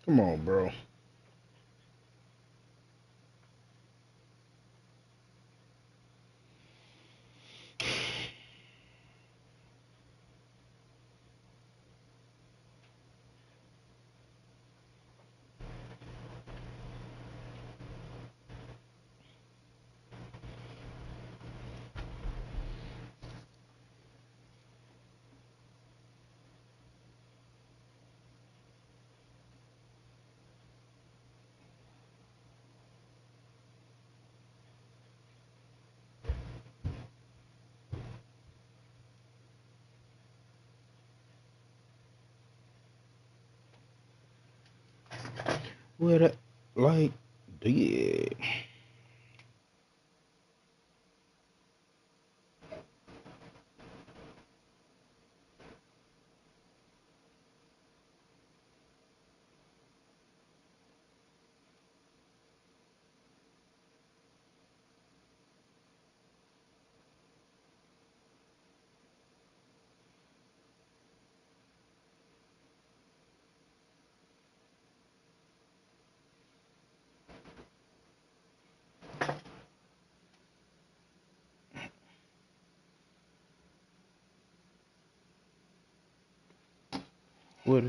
Come on, bro. What, like, yeah. What,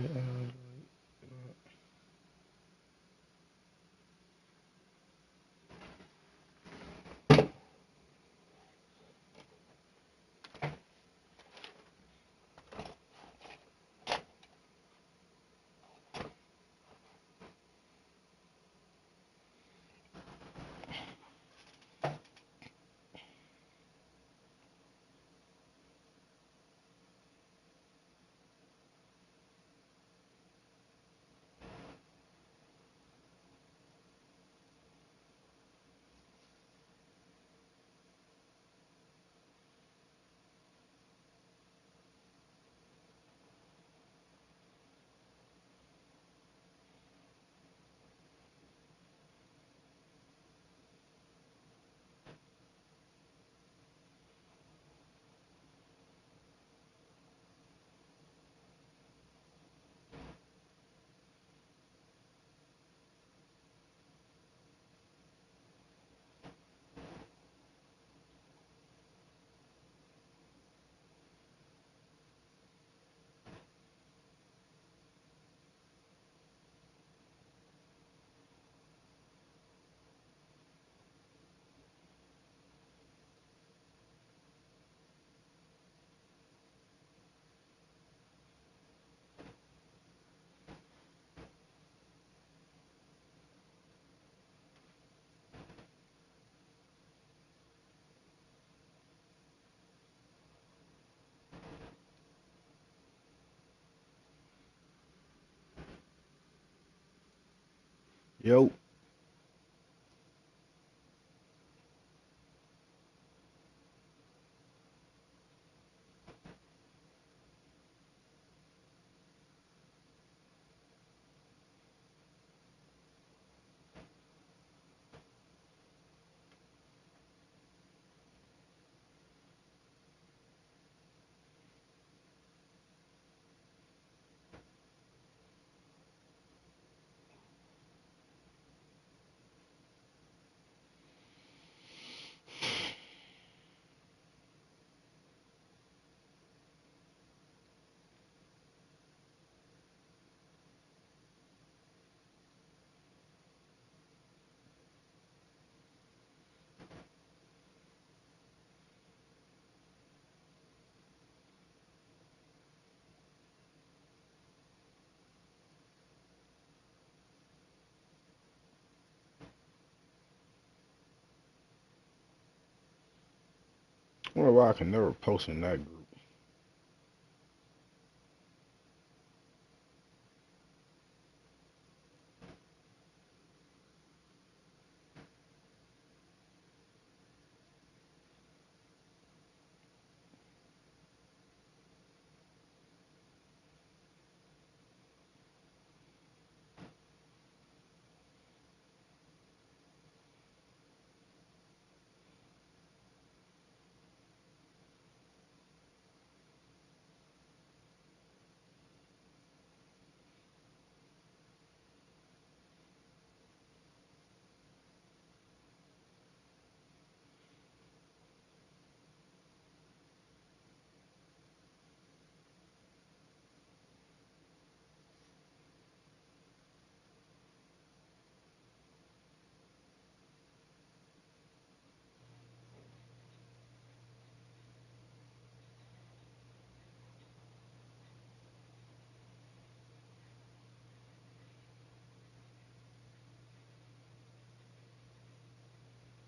yo, I wonder why I can never post in that group.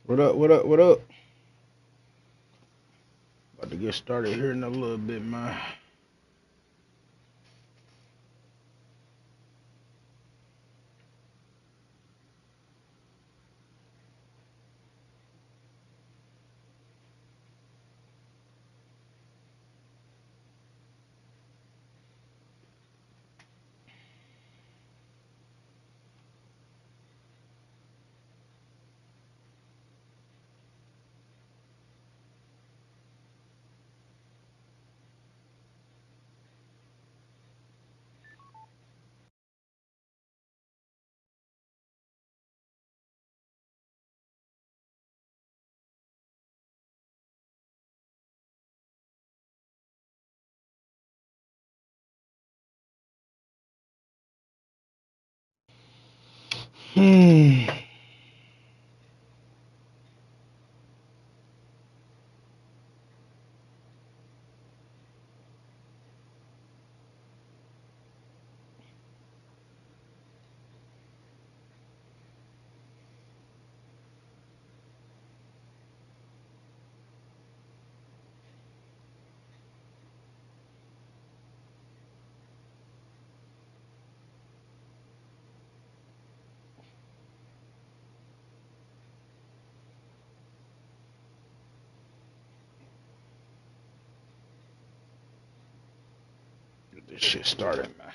What up? What up? What up? About to get started here in a little bit, man. Hmm. Get this shit started, man.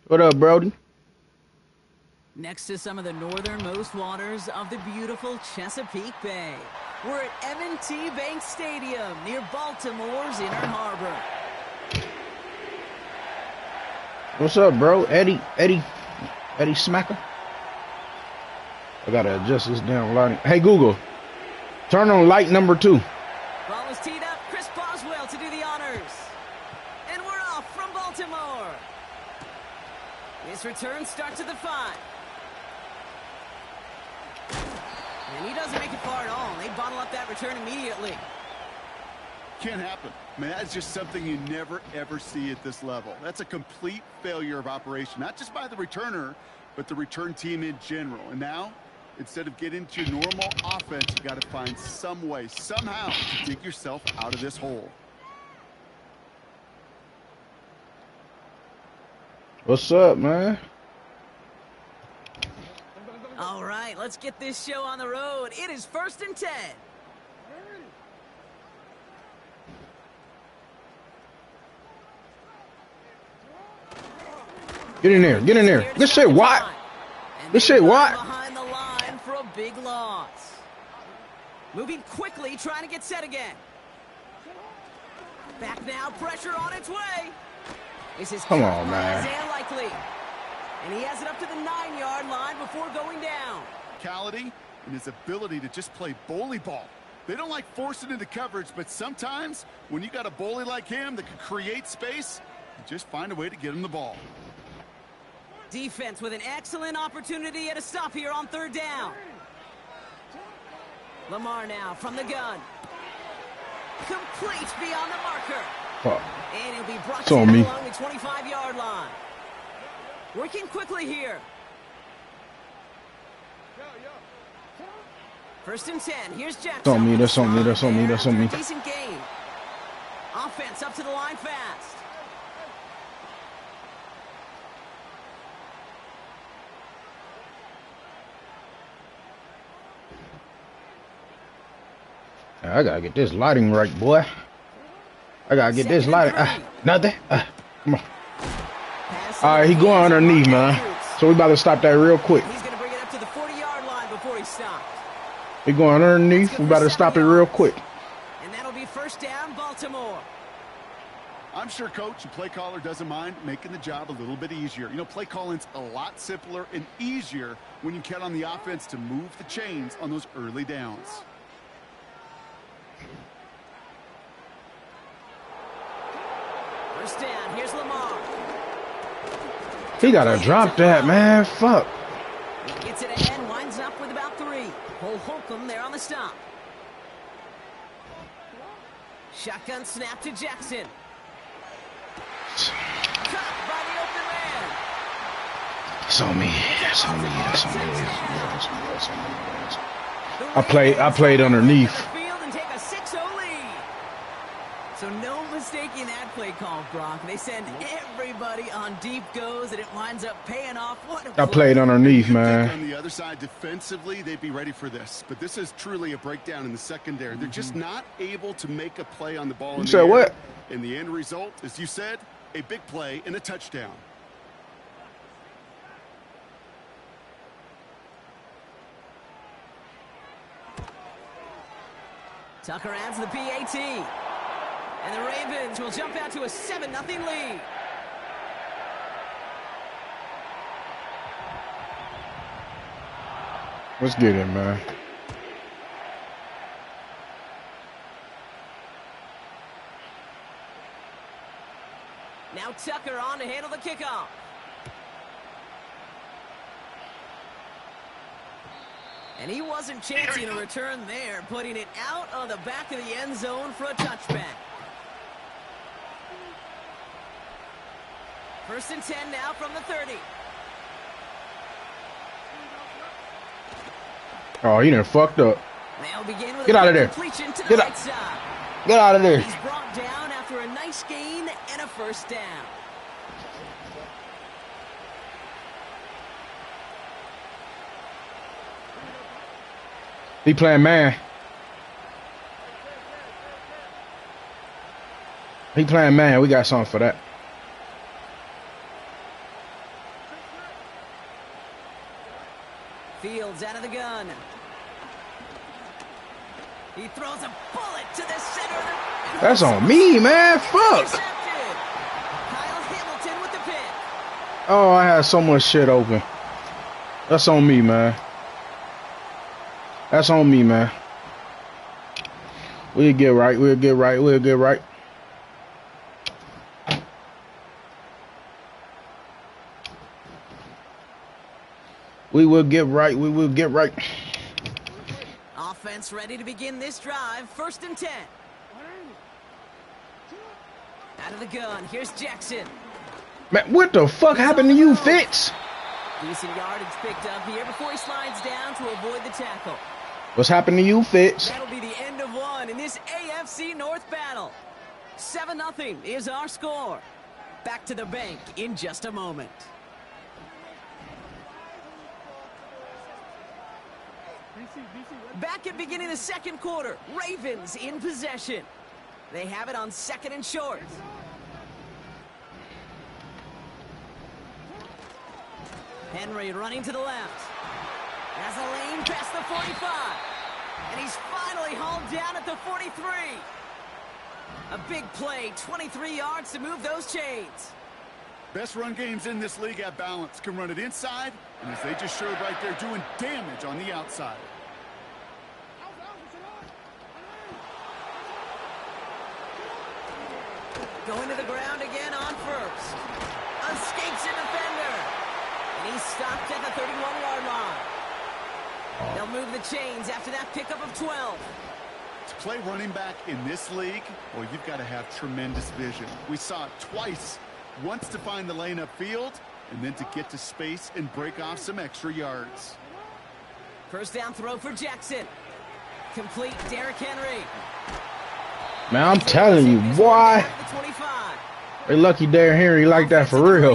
What up, Brody? Next to some of the northernmost waters of the beautiful Chesapeake Bay, we're at M&T Bank Stadium near Baltimore's Inner Harbor. What's up, bro? Eddie Smacker? I gotta adjust this damn lighting. Hey, Google, turn on light number 2. Ball is teed up. Chris Boswell to do the honors. And we're off from Baltimore. His return starts at the 5. And he doesn't make it far at all. They bottle up that return immediately. Can't happen. I mean, that's just something you never, ever see at this level. That's a complete failure of operation, not just by the returner, but the return team in general. And now, instead of getting to normal offense, you got to find some way, somehow, to dig yourself out of this hole. What's up, man? All right, let's get this show on the road. It is 1st and 10. Get in there. Get in there. This shit what? This shit what? Behind the line for a big loss. Moving quickly, trying to get set again. Back now, pressure on its way. This is Come on, man. and likely. And he has it up to the 9-yard line before going down. Physicality and his ability to just play bully ball. They don't like forcing into coverage, but sometimes when you got a bully like him that can create space, you just find a way to get him the ball. Defense with an excellent opportunity at a stop here on 3rd down. Lamar now from the gun. Complete beyond the marker. Fuck. And he'll be brought It's on down me. along the 25-yard line. Working quickly here. 1st and 10. Here's Jackson. That's on me. That's on me. That's on me. That's on me. Decent game. Offense up to the line fast. I gotta get this lighting right, boy. I gotta get this lighting. Nothing. Come on. All right, he going underneath, man. So we about to stop that real quick. He's going to bring it up to the 40-yard line before he stops. He going underneath. We about to stop it real quick. And that'll be 1st down, Baltimore. I'm sure coach and play caller doesn't mind making the job a little bit easier. You know, play calling's a lot simpler and easier when you count on the offense to move the chains on those early downs. First down, here's Lamar. He gotta drop that, man. Fuck. Gets it ahead, winds up with about 3. Holcomb there on the stop. Shotgun snap to Jackson. Caught by the open man. It's on me. It's on me. It's on me. It's on me. I played underneath. Field and take a 6-0 lead. So no mistaking that play call, Brock. They send everybody on deep goes, and it winds up paying off. What a I played underneath, man. On the other side, defensively, they'd be ready for this. But this is truly a breakdown in the secondary. They're just not able to make a play on the ball. You said what? And the end result, as you said, a big play and a touchdown. Tucker adds the PAT. And the Ravens will jump out to a 7-0 lead. Let's get it, man. Now Tucker on to handle the kickoff. And he wasn't chancing a return there, putting it out on the back of the end zone for a touchback. First and 10 now from the 30. Oh, he done fucked up. They'll begin with Get out of there. Get out. Get out of there. He's brought down after a nice gain and a first down. He playing man. He playing man. We got something for that. Fields out of the gun. He throws a bullet to the center. That's on me, man. Fuck. Kyle Hamilton with the pick. Oh, I had so much shit open. That's on me, man. That's on me, man. We'll get right. We'll get right. We'll get right. We will get right. We will get right. Offense ready to begin this drive. First and 10. Out of the gun. Here's Jackson. Man, what the fuck happened to you, Fitz? Decent yardage picked up here before he slides down to avoid the tackle. What's happened to you, Fitz? That'll be the end of one in this AFC North battle. 7-0 is our score. Back to the bank in just a moment. Back at beginning of the second quarter, Ravens in possession. They have it on 2nd and short. Henry running to the left. Has a lane past the 45. And he's finally hauled down at the 43. A big play, 23 yards to move those chains. Best run games in this league at balance. Can run it inside, and as they just showed right there, doing damage on the outside. Going to the ground again on first. Escapes a defender. And he's stopped at the 31-yard line. They'll move the chains after that pickup of 12. To play running back in this league, well, you've got to have tremendous vision. We saw it twice. Once to find the lane upfield, and then to get to space and break off some extra yards. First down throw for Jackson. Complete, Derrick Henry. Man, I'm telling you, boy. They lucky Derrick Henry like that for real.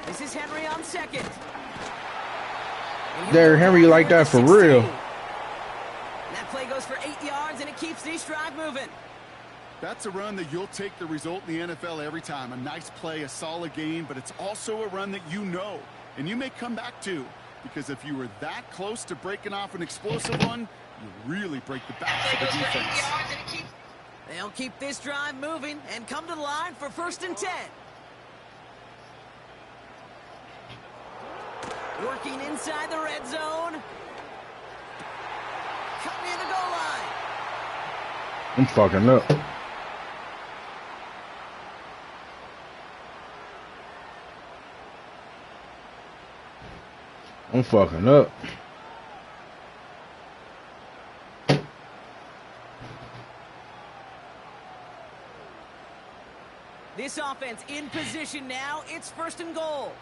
This is Henry on second. Derrick Henry like that for real. That play goes for 8 yards, and it keeps this drive moving. That's a run that you'll take the result in the NFL every time. A nice play, a solid game, but it's also a run that you know, and you may come back to, because if you were that close to breaking off an explosive one, You really break the backs of the defense. They'll keep this drive moving and come to the line for 1st and 10. Working inside the red zone. Cut near the goal line. I'm fucking up. I'm fucking up. This offense in position now. It's 1st and goal.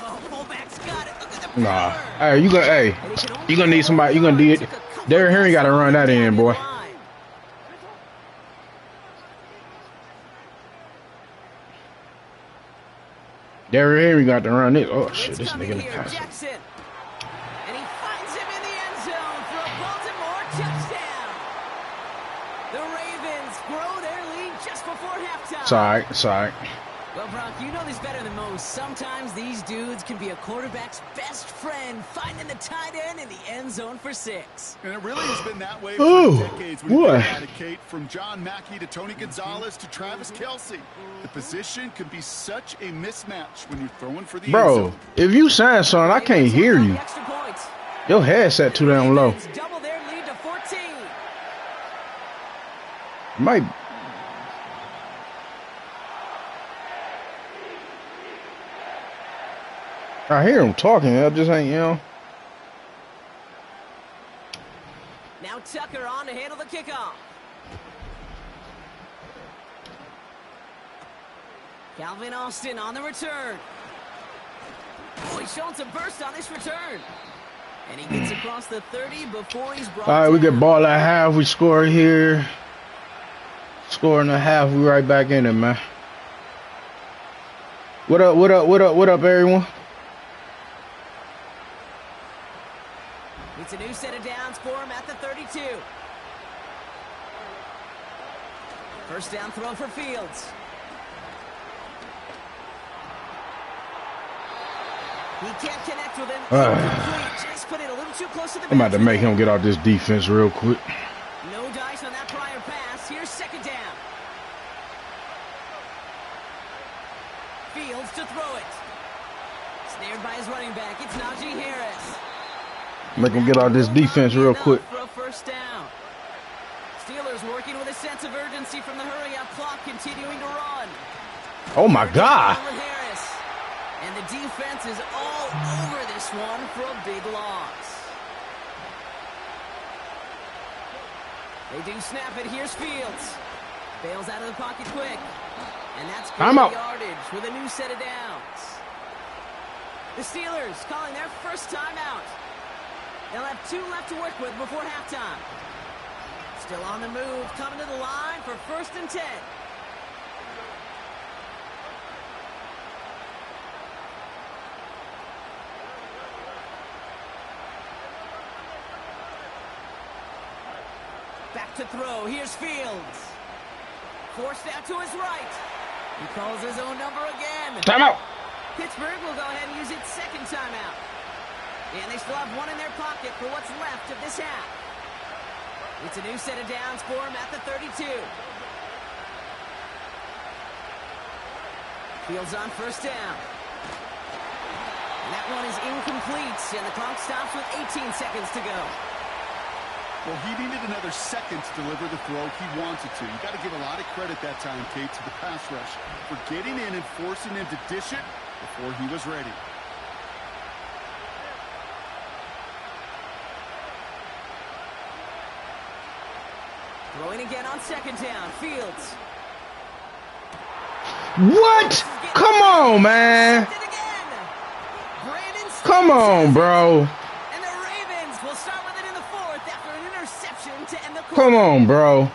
Oh, fullback's got it. Look at the power. Nah. Hey, you gonna need somebody. You gonna need it. Derrick Henry got to run that in, boy. Derrick Henry got to run it. Oh shit, this nigga in the pass. Jackson. And he finds him in the end zone for a Baltimore touchdown. The Ravens grow their lead just before halftime. Sorry. Well, Brock, you know this better than most. Sometimes these dudes can be a quarterback's best friend, finding the tight end in the end zone for 6. And it really has been that way for decades. When you think about it, Kate, from John Mackey to Tony Gonzalez to Travis Kelce, the position can be such a mismatch when you're throwing for the end zone. If you saying something, I can't hear you. Your headset too damn low. Double their lead to 14. Might. I hear him talking. I just ain't, Now Tucker on to handle the kickoff. Calvin Austin on the return. Oh, he's showing some burst on this return. And he gets across the 30 before he's brought All right, down. we get ball at half. We score here. Score in a half. We right back in it, man. What up, everyone? It's a new set of downs for him at the 32. First down throw for Fields. He can't connect with him. Just put it a little too close to the I'm about to make him get out this defense real quick. No dice on that prior pass. Here's 2nd down. Fields to throw it. Snared by his running back. It's Najee Harris. Make him get out this defense real quick. For a first down. Steelers working with a sense of urgency from the hurry-up clock, continuing to run. Oh my God! Harris. And the defense is all over this one for a big loss. They do snap it. Here's Fields. Bails out of the pocket quick. And that's good yardage with a new set of downs. The Steelers calling their first timeout. They'll have 2 left to work with before halftime. Still on the move, coming to the line for 1st and 10. Back to throw. Here's Fields. Forced out to his right. He calls his own number again. Timeout. Pittsburgh will go ahead and use its 2nd timeout. And they still have 1 in their pocket for what's left of this half. It's a new set of downs for him at the 32. Fields on first down. And that one is incomplete, and the clock stops with 18 seconds to go. Well, he needed another second to deliver the throw he wanted to. You got to give a lot of credit that time, Kate, to the pass rush for getting in and forcing him to dish it before he was ready. Throwing again on 2nd down. Fields. What? Come on, man. Come on, bro. And the Ravens will start with it in the 4th after an interception to end the quarter. Come on, bro.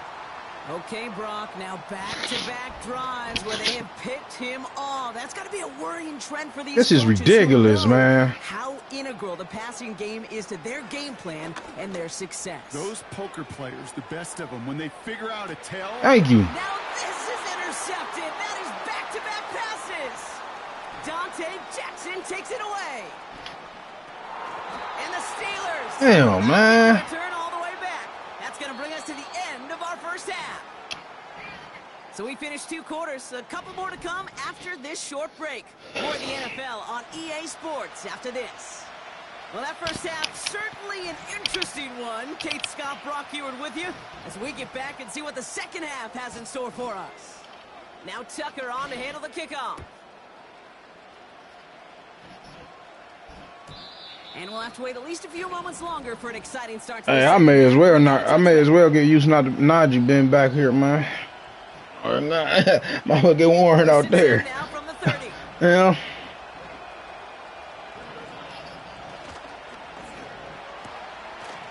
Okay, Brock, now back-to-back drives where they have picked him off. That's got to be a worrying trend for these This is coaches ridiculous, who know man. how integral the passing game is to their game plan and their success. Those poker players, the best of them, when they figure out a tell. Thank you. Now this is intercepted. That is back-to-back passes. Dante Jackson takes it away. And the Steelers. Damn, man. Return all the way back. That's going to bring us to the end of our first half. So we finished 2 quarters. A couple more to come after this short break. More of the NFL on EA Sports after this. Well, that first half, certainly an interesting one. Kate, Scott, Brock Eward with you as we get back and see what the second half has in store for us. Now Tucker on to handle the kickoff. And we'll have to wait at least a few moments longer for an exciting start to Hey, I may as well get used to Najee being back here, man. Or not. Might well get Warren out there. Now from the 30. Yeah.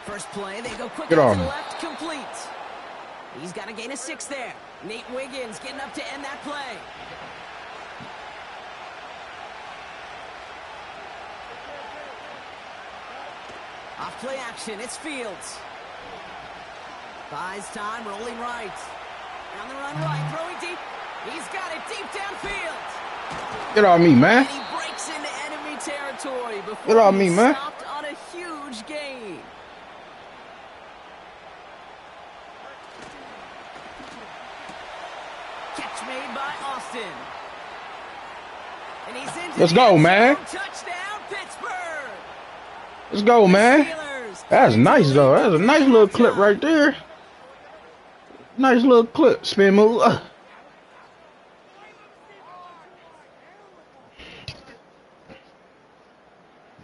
First play, they go quick Get out on. to the left, complete. He's got to gain a 6 there. Nate Wiggins getting up to end that play. Off play action, it's Fields. Buys time, rolling right. On the run right, throwing deep. He's got it deep downfield. Get on me, man. And he breaks into enemy territory before Get on me, he's man. stopped on a huge gain. Catch made by Austin. And he's into Let's the go, end man. zone. Touchdown, Pittsburgh. Let's go, man. Steelers That's nice, though. That's a nice little clip right there. Nice little clip. Spin move.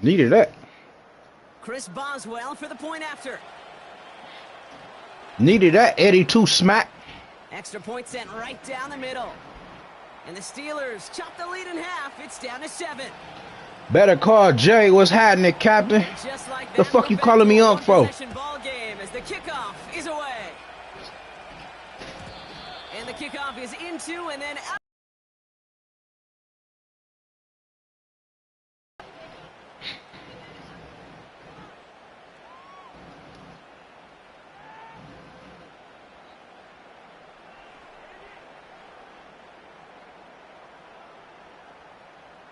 Needed that. Chris Boswell for the point after. Needed that. Eddie 2 smack. Extra point sent right down the middle. And the Steelers chop the lead in half. It's down to 7. Better call Jay. What's happening, Captain? Just like that, The fuck you we're back calling to me a Unc for? one-possession ball game as the kickoff is away. And the kickoff is into and then out.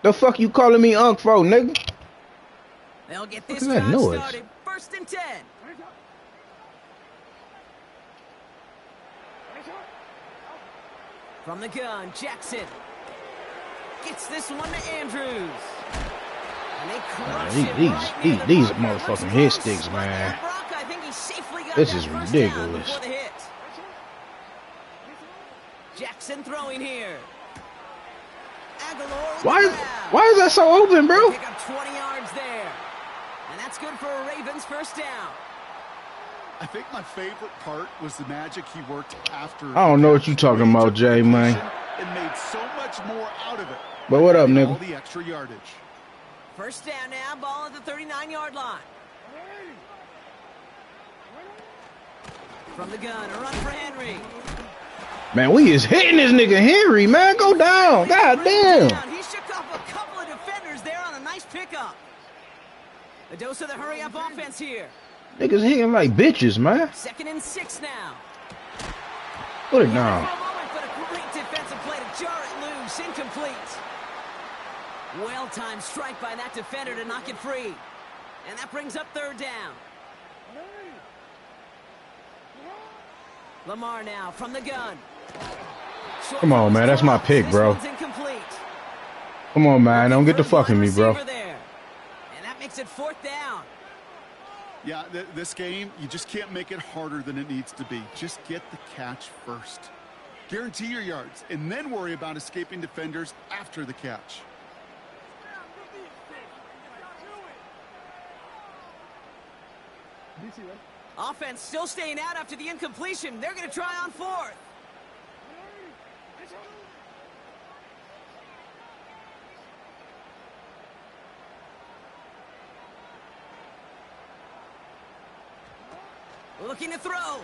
The fuck you calling me Unc for, nigga? They'll get What this is that drive noise? started. 1st and 10. From the gun, Jackson gets this one to Andrews. And they crush it right near the These marker. motherfucking Looks hit close, sticks, but man. Brock, I think he safely got This that is first down ridiculous. before the hit. Jackson throwing here. Aguilar with Why the is grab. that so open, bro? Pick up 20 yards there. And that's good for a Ravens first down. I think my favorite part was the magic he worked after. I don't know what you talking about, Jay, man. And made so much more out of it. But what up, All nigga? the extra yardage. First down now, ball at the 39-yard line. From the gun, a run for Henry. Man, we is hitting this nigga Henry, man. Go down. God damn. He shook off a couple of defenders there on a nice pickup. A dose of the hurry-up offense here. Niggas hitting like bitches, man. 2nd and 6 now. Put it For a down. moment, but a great defensive play to jar it loose. Incomplete. Well-timed strike by that defender to knock it free. And that brings up 3rd down. Lamar now from the gun. Short Come on, man. That's my pick, This bro. one's incomplete. Come on, man. Don't get the fucking me, bro. Receiver there. And that makes it 4th down. Yeah, this game, you just can't make it harder than it needs to be. Just get the catch first. Guarantee your yards, and then worry about escaping defenders after the catch. Offense still staying out after the incompletion. They're going to try on 4th. Looking to throw.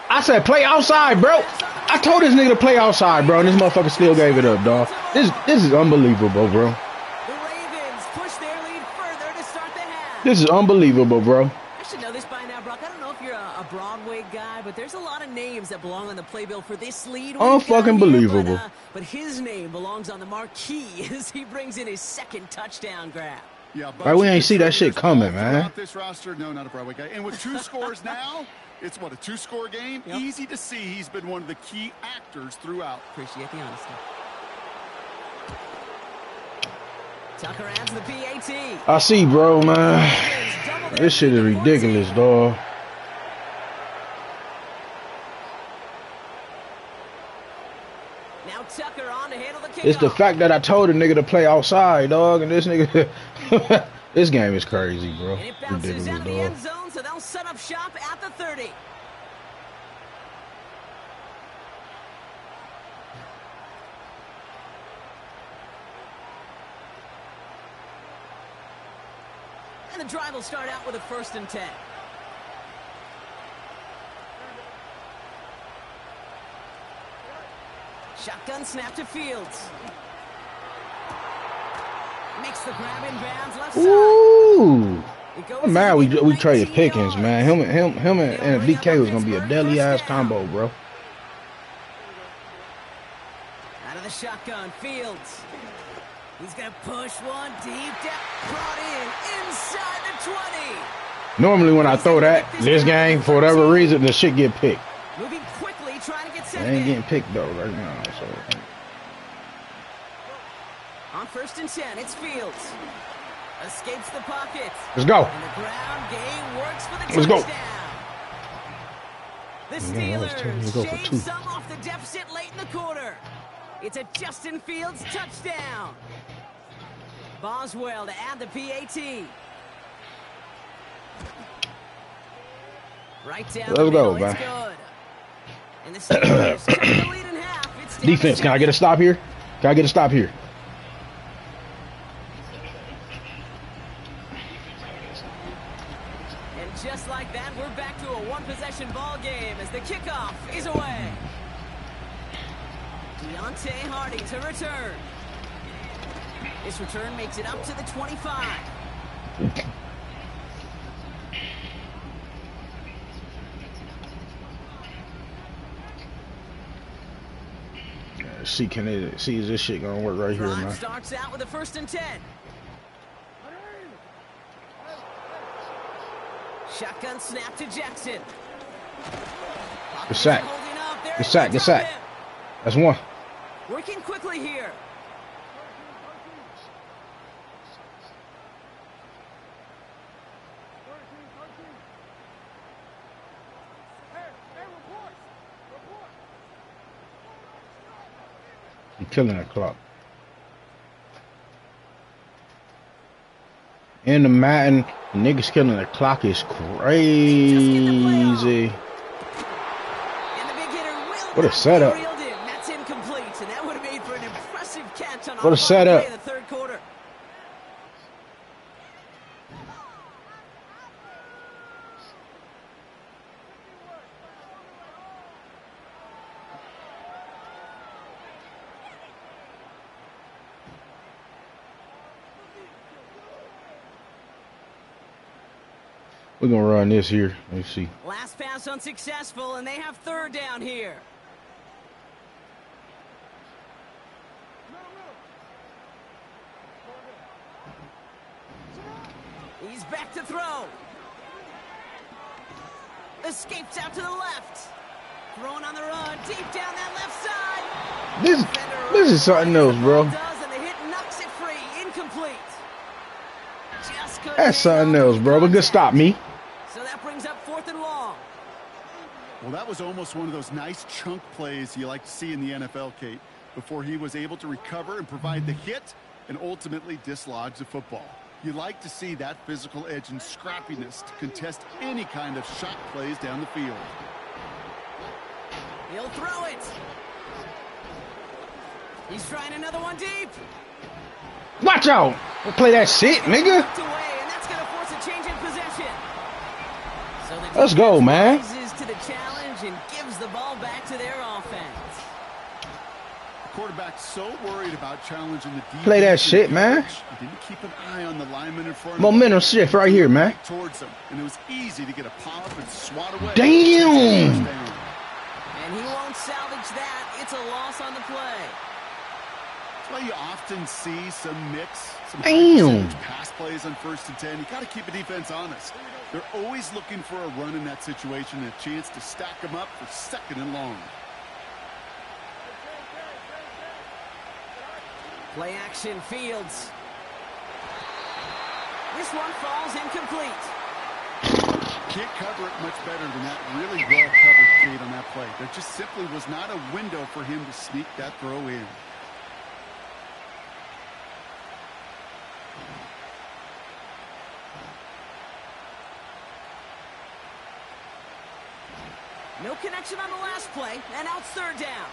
I said play outside, bro. I told this nigga to play outside, bro, and this motherfucker still gave it up, dog. This is unbelievable, bro. The Ravens push their lead further to start the half. This is unbelievable, bro. I should know this by now, Brock. I don't know if you're a Broadway guy, but there's a lot of names that belong on the playbill for this lead. Unfucking believable. But his name belongs on the marquee as he brings in his second touchdown grab. Yeah, like we ain't see that shit coming, man. This roster, no, not a Broadway guy. And with 2 scores now, it's what, a 2-score game? Yep. Easy to see he's been one of the key actors throughout. Appreciate the honesty. Tucker adds the PAT. I see, bro, man. This shit is ridiculous, dog. Now Tucker on to handle the kickoff. It's the fact that I told a nigga to play outside, dog, and this nigga, this game is crazy, bro. And it bounces out of the dog. end zone, so they'll set up shop at the 30. And the drive will start out with a 1st and 10. Shotgun snap to Fields. Makes the grab in bounds left side. Ooh. I'm mad we traded Pickens, man. Him and DK was gonna be a deadly ass combo, bro. Out of the shotgun, Fields. He's gonna push one deep down. Brought in inside the 20. Normally when I throw that this game, for whatever reason, the shit get picked. Moving quickly, trying to get set. It ain't getting picked though right now. So. On 1st and 10, it's Fields. Escapes the pocket. Let's go. And the ground game works for the Let's go. touchdown. The Steelers shave some off the deficit late in the quarter. It's a Justin Fields touchdown. Boswell to add the PAT. Right down the middle, it's good. And the Steelers take the lead in half. It's defense, can I get a stop here? Can I get a stop here? And just like that, we're back to a 1-possession ball game as the kickoff is away. Deontay Hardy to return. This return makes it up to the 25. See is this shit gonna work right here, man. Starts out with a 1st and 10. Shotgun snap to Jackson. Good sack. Good sack. Good sack. That's one. Working quickly here. I'm killing that clock. In the Madden, niggas killing the clock is crazy. What a setup. That's incomplete, and that would have made for an impressive catch on what a setup. In the 3rd quarter. We're gonna run this here. Let me see. Last pass unsuccessful, and they have 3rd down here. He's back to throw. Escapes out to the left. Throwing on the run, deep down that left side. This is something else, bro. Does, and the hit knocks it free. Incomplete. That's something else, bro. But good stop me. So that brings up 4th and long. Well, that was almost one of those nice chunk plays you like to see in the NFL, Kate, before he was able to recover and provide the hit and ultimately dislodge the football. You like to see that physical edge and scrappiness to contest any kind of shot plays down the field. He'll throw it. He's trying another one deep. Watch out! Don't play that shit, nigga. Let's go, man. Rises to the challenge and gives the ball back to their offense. quarterback so worried about challenging the defense. Play that shit, man. He didn't keep an eye on the lineman in front of Momentum him. shift right here, man. Towards him, and it was easy to get a pop and swat away. Damn. And he won't salvage that. It's a loss on the play. That's why you often see some mix, some pass plays on 1st and 10. You got to keep the defense honest. They're always looking for a run in that situation and a chance to stack them up for 2nd and long. Play action, Fields. This one falls incomplete. Can't cover it much better than that. Really well covered, Kate, on that play. There just simply was not a window for him to sneak that throw in. No connection on the last play, and now it's 3rd down.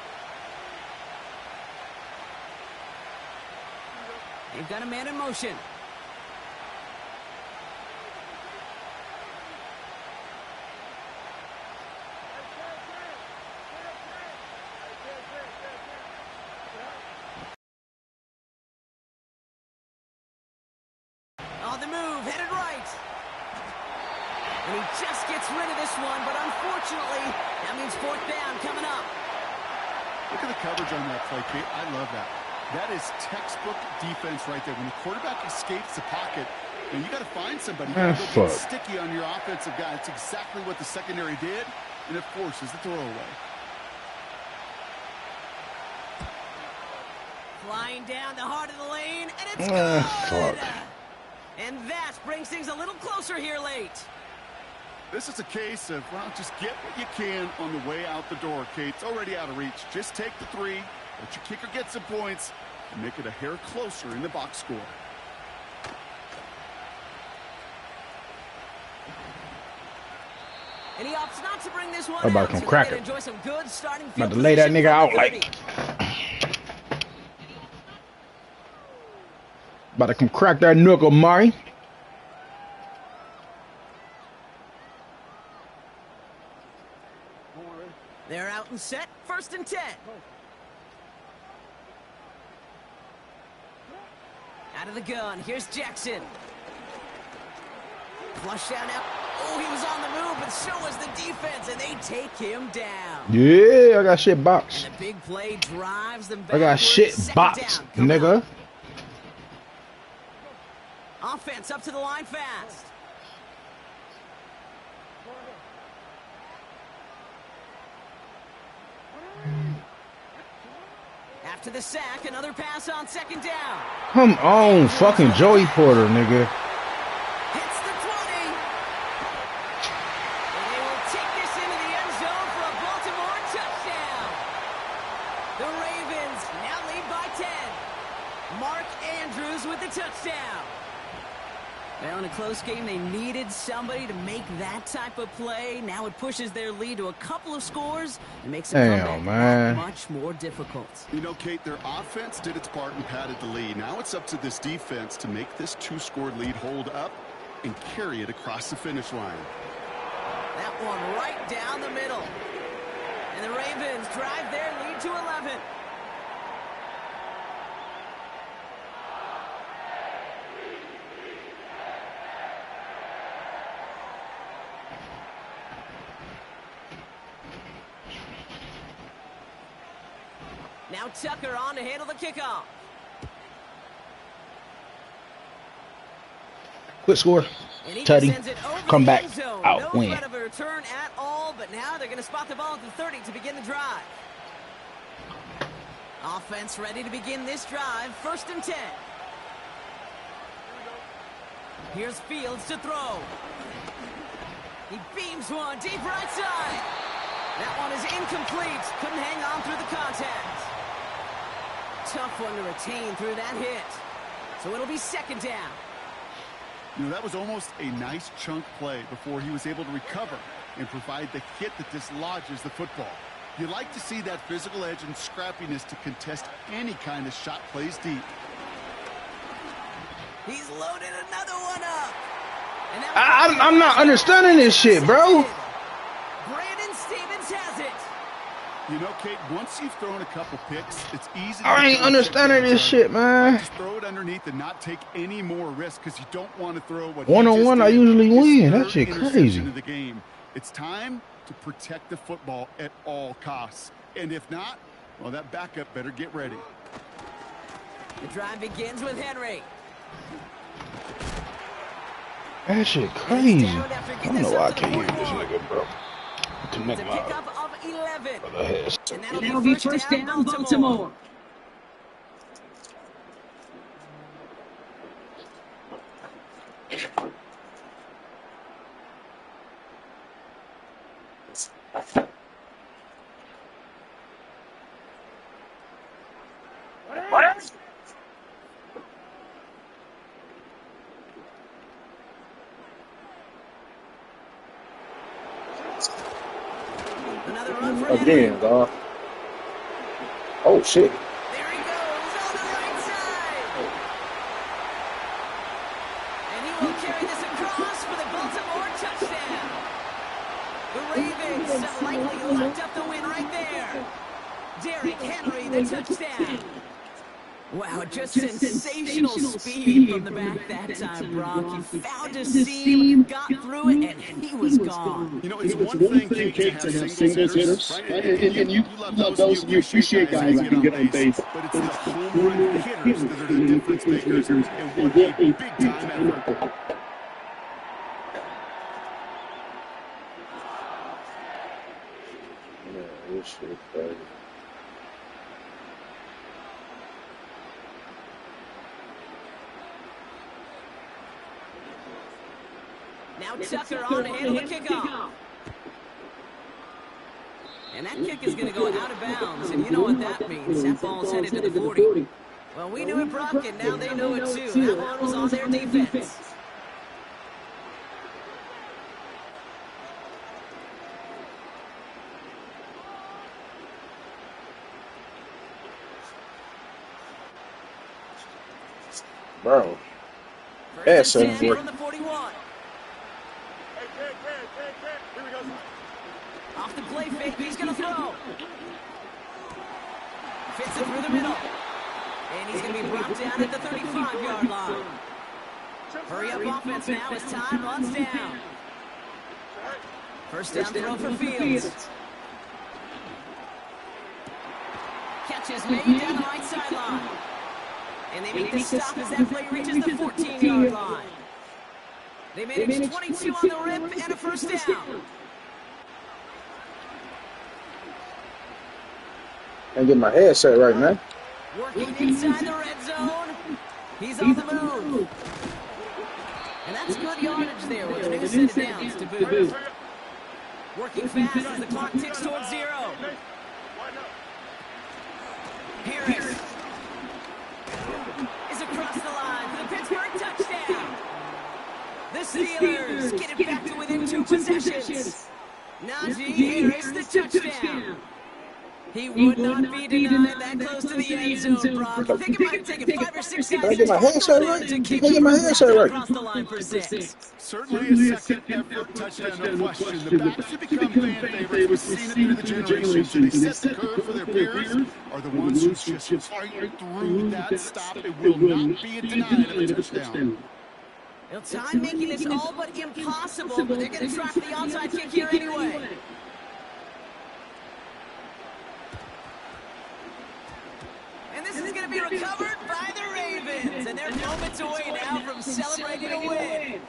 They've got a man in motion. On the move, headed right. And he just gets rid of this one, but unfortunately, that means 4th down coming up. Look at the coverage on that play, Kate. I love that. That is textbook defense right there. When the quarterback escapes the pocket, and you got to find somebody who can get sticky on your offensive guy. It's exactly what the secondary did, and it forces the throwaway. Flying down the heart of the lane, and it's good! And that brings things a little closer here late. This is a case of, well, just get what you can on the way out the door, Kate. It's already out of reach. Just take the 3, let your kicker get some points, and make it a hair closer in the box score. And he opts not to bring this one about out, some cracker. Enjoy some good starting About to lay that nigga out like. About to come crack that nook, Amari. They're out and set. 1st and 10. Out of the gun. Here's Jackson. Flush down out. Oh, he was on the move, but so was the defense, and they take him down. Yeah, I got shit box. And the big play drives them back. I got shit box, nigga. Offense up to the line fast. After the sack, another pass on 2nd down. Come on, fucking Joey Porter, nigga. Hits the 20. And they will take this into the end zone for a Baltimore touchdown. The Ravens now lead by 10. Mark Andrews with the touchdown. Well, in a close game, they needed somebody to make that type of play. Now it pushes their lead to a couple of scores and makes the comeback much more difficult. You know, Kate, their offense did its part and padded the lead. Now it's up to this defense to make this 2-score lead hold up and carry it across the finish line. That one right down the middle. And the Ravens drive their lead to 11. Now Tucker on to handle the kickoff. Quick score. Tutty. Come back. Out. No Win. threat of a return at all, but now they're going to spot the ball at the 30 to begin the drive. Offense ready to begin this drive. 1st and 10. Here's Fields to throw. He beams one deep right side. That one is incomplete. Couldn't hang on through the contact. Tough one to retain through that hit. So it'll be 2nd down. You know, that was almost a nice chunk play before he was able to recover and provide the hit that dislodges the football. You like to see that physical edge and scrappiness to contest any kind of shot plays deep. He's loaded another one up. And I'm not understanding this shit, bro. Brandon Stevens has it. You know, Kate, once you've thrown a couple picks, it's easy to I ain't understanding this shit, man. just throw it underneath and not take any more risk because you don't want to throw what one-on-one. I usually win. That shit crazy. Of the game. It's time to protect the football at all costs. And if not, well, that backup better get ready. The drive begins with Henry. That shit crazy. I don't know why I can't use this nigga, bro. Connect my Pickup of 11. other head. And that'll be first down, Baltimore. Again, dog. Oh, shit. There he goes on the right side. And he will carry this across for the Baltimore touchdown. The Ravens likely locked up the win right there. Derrick Henry, the touchdown. Wow, just sensational speed from the back that time, Brock. He found a seam, got through it, and he was gone. You know, it's one thing, Kate, to have singles hitters, right? And you love those, you appreciate guys that can get on base. But it's the home run hitters that are the difference makers and want a big-time effort. Yeah, this shit crazy. Now Tucker on to handle the kickoff. And that kick is going to go out of bounds, and you know what that means. That ball's headed to the 40. Well, we knew it, Brock, and now they know it too. That one was on their defense. Bro. That's so good. From the 41. Off the play fake, he's going to throw. Fits it through the middle. And he's going to be brought down at the 35-yard line. Hurry up offense now as time runs down. First down throw for Fields. Catch is made down the right sideline. And they make the stop as that play reaches the 14-yard line. They made it 22 on the rip and a first down. Can't get my headset right, man. Working inside the red zone. He's on the move. And that's good yardage there with a new set of downs to boot. Working fast as the clock ticks towards 0. Harris is across the line for the Pittsburgh touchdown. The Steelers get it back to within 2 possessions. Najee Harris, the touchdown. He would not be denied that close to the end zone, Brock. I think it might take him 5 or 6 Can I get my headset right? Can I get my headset right? Across the line for 6. Certainly a second effort touchdown, no question. The backs have become fan favorites. We've seen it through the generations. And they set the curve for their peers are the ones who just fight through that stop. It will not be a denial of a touchdown. Well, time making this all but impossible, but they're going to try for the onside kick here anyway. And this is going to be recovered by the Ravens. And they're moments away now from celebrating a win.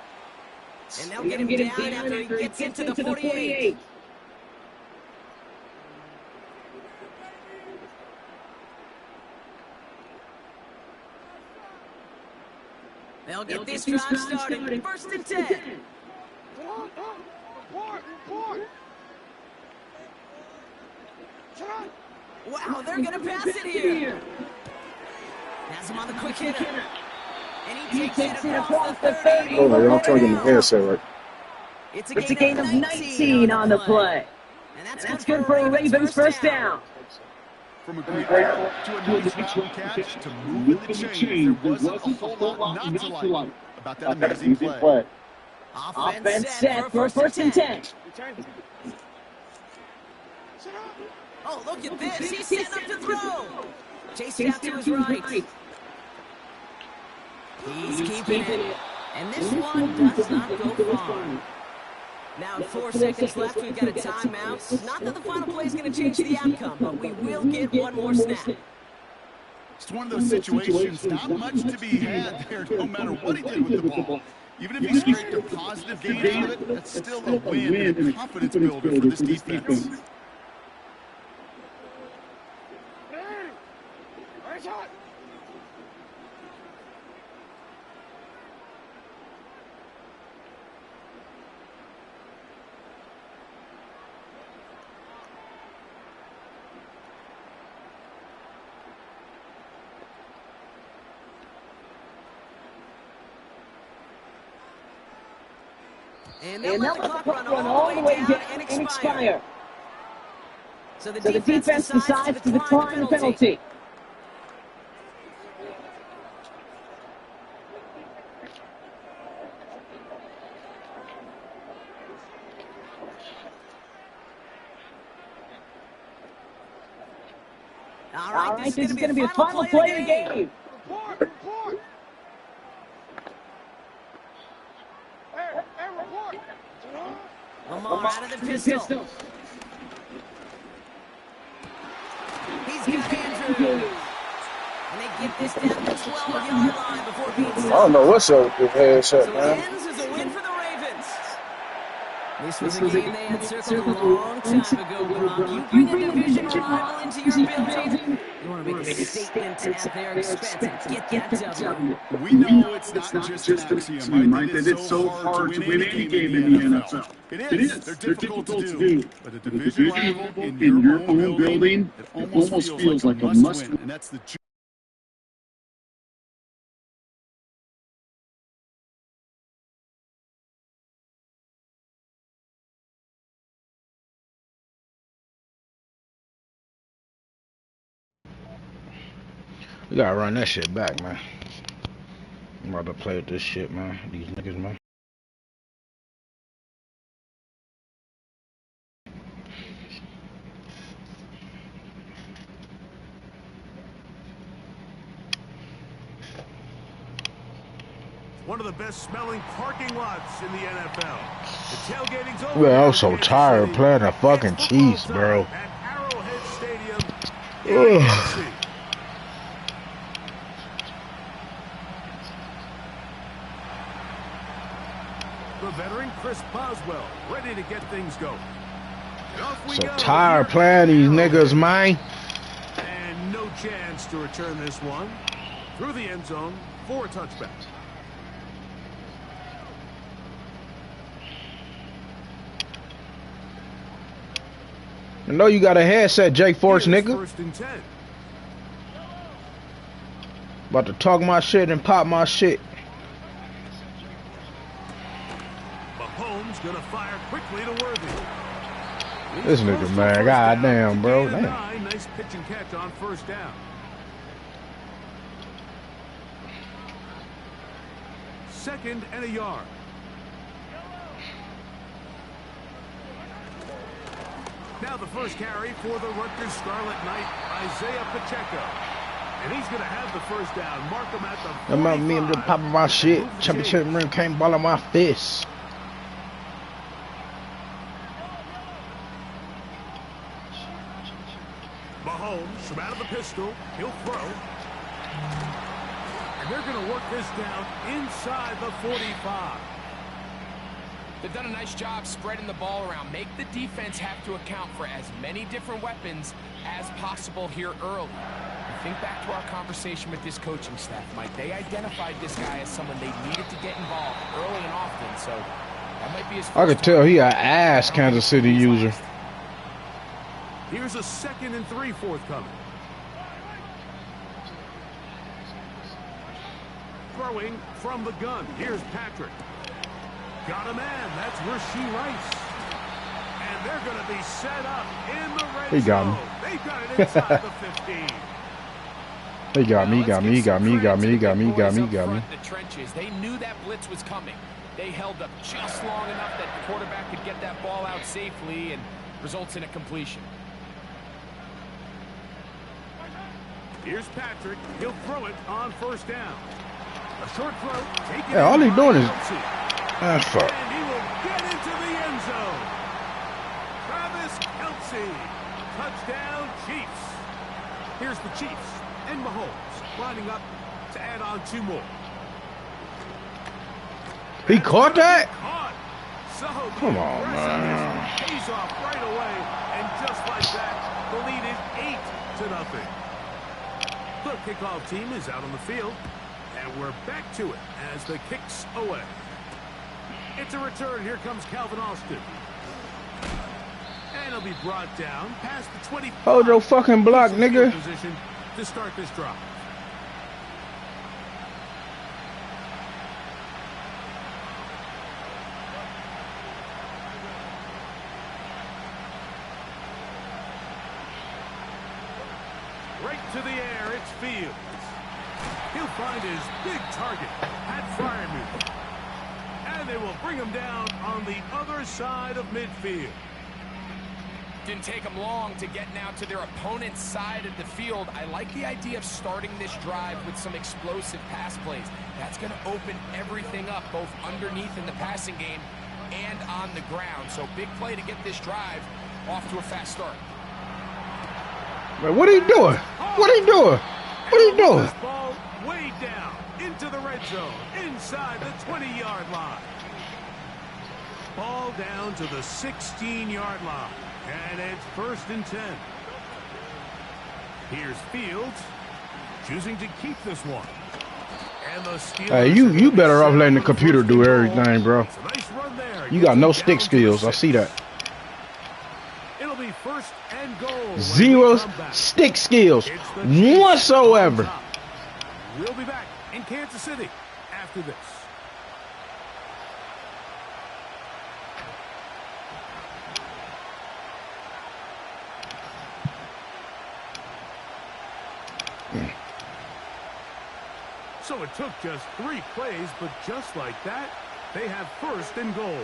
And they'll get him down after he gets into the 48. They'll get this drive started. First and 10. Wow, they're going to pass it here. Has him on the quick hitter. And he takes it across the 30. Hold on, y'all trying to get my headset right. It's a gain of 19 on the play. And that's good for a Ravens first down. From a great to a nice mountain catch to moving the chains, there wasn't a whole lot not to like about that amazing play. Offense set for first and 10. Oh, look at this. He's setting up to throw. Chasing out to his right. He's keeping it. And this one does not go far. Now, 4 seconds left, we've got a timeout. Not that the final play is going to change the outcome, but we will get one more snap. It's one of those situations, not much to be had there, no matter what he did with the ball. Even if he scraped a positive gain out of it, that's still a win and a confidence builder for this defense. And now let the clock run all the way down and expire. So the defense decides to decline the penalty. All right, this is going to be a final play of the game. Report. Lamar out of the pistol. He's got Andrews. And they get this down to the 12-yard line before being stopped. I don't know what's up with this headset, So it man. ends as a win for the Ravens. This was a game they had circled a long time ago, Gronk. You bring a division rival into your building. You want to make a statement at their expense and get that W. We know it's not just an axiom, right? That it's so hard to win any game in the NFL. It is. They're difficult to do. But a division rival in your own building, it almost feels like a must-win. And that's the We gotta run that shit back, man. I'm about to play with this shit, man. These niggas, man. One of the best smelling parking lots in the NFL. The tailgating's over. Man, I'm so tired of playing the fucking Chiefs, bro. At Arrowhead Stadium. Ugh. The veteran Chris Boswell ready to get things going. And off we So go. tired playing these niggas, man. And no chance to return this one. Through the end zone for a touchback. I know you got a headset, Jake Force, Here's nigga. 1st and 10. About to talk my shit and pop my shit. Mahomes gonna fire quickly to Worthy. This nigga, man, goddamn, bro. Damn. Nice pitch and catch on 1st down. 2nd and a yard. Now the first carry for the Rutgers Scarlet Knight, Isaiah Pacheco. And he's going to have the 1st down. Mark him at the 45. I'm out me and just popping my shit. Championship ring came ball on my fist. Mahomes from out of the pistol. He'll throw. And they're going to work this down inside the 45. They've done a nice job spreading the ball around. Make the defense have to account for as many different weapons as possible here early. Think back to our conversation with this coaching staff, Mike. They identified this guy as someone they needed to get involved early and often, so that might be his first I could tell he an ass Kansas City user. Here's a 2nd and 3 forthcoming. Throwing from the gun. Here's Patrick. Got a man. That's Rasheed Rice. And they're going to be set up in the red He got zone. him. They've got it inside the 15. He got me, got me, got me, got me, got me, got me, got me. The trenches. They knew that blitz was coming. They held up just long enough that the quarterback could get that ball out safely and results in a completion. Here's Patrick. He'll throw it on first down. A short throw. Taken Yeah, all he's doing is fuck. And he will get into the end zone. Travis Kelce. Touchdown, Chiefs. Here's the Chiefs and Mahomes lining up to add on 2 more. He caught that? Caught. So Come on, man. Pays off right away, and just like that, the lead is 8-0. The kickoff team is out on the field, and we're back to it as the kick's away. It's a return. Here comes Calvin Austin. And he'll be brought down past the 20. Hold your fucking block, nigga. Position to start this drive. Right to the air, it's Fields. He'll find his big target at Freiermuth. And they will bring him down on the other side of midfield. Didn't take them long to get now to their opponent's side of the field. I like the idea of starting this drive with some explosive pass plays. That's going to open everything up, both underneath in the passing game and on the ground. So big play to get this drive off to a fast start. Man, what are you doing? What are you doing? What are you doing? Ball way down into the red zone, inside the 20-yard line. Ball down to the 16-yard line, and it's 1st and 10. Here's Fields, choosing to keep this one. And the Steelers, Hey, you better off letting the computer do everything, bro. Nice run there. You got no stick skills. I see that. It'll be 1st and goal. 0 stick skills whatsoever. We'll be back in Kansas City after this. So it took just 3 plays, but just like that, they have 1st and goal.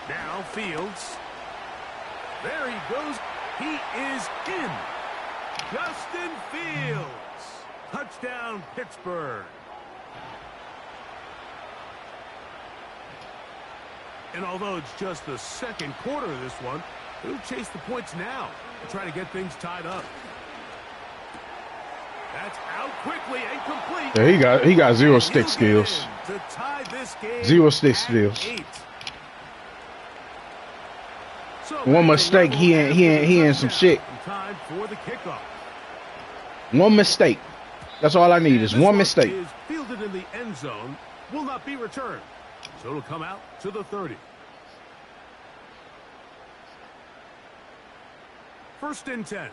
Now Fields. There he goes. He is in. Justin Fields. Touchdown, Pittsburgh. And although it's just the 2nd quarter of this one, he'll chase the points now and try to get things tied up. That's out quickly and complete. Yeah, he got 0 stick skills. To tie this game 0 stick skills. 8. So One mistake, he in some shit. Time for the kickoff. One mistake. That's all I need is This one mistake. Is fielded in the end zone, will not be returned. So it'll come out to the 30. 1st and 10.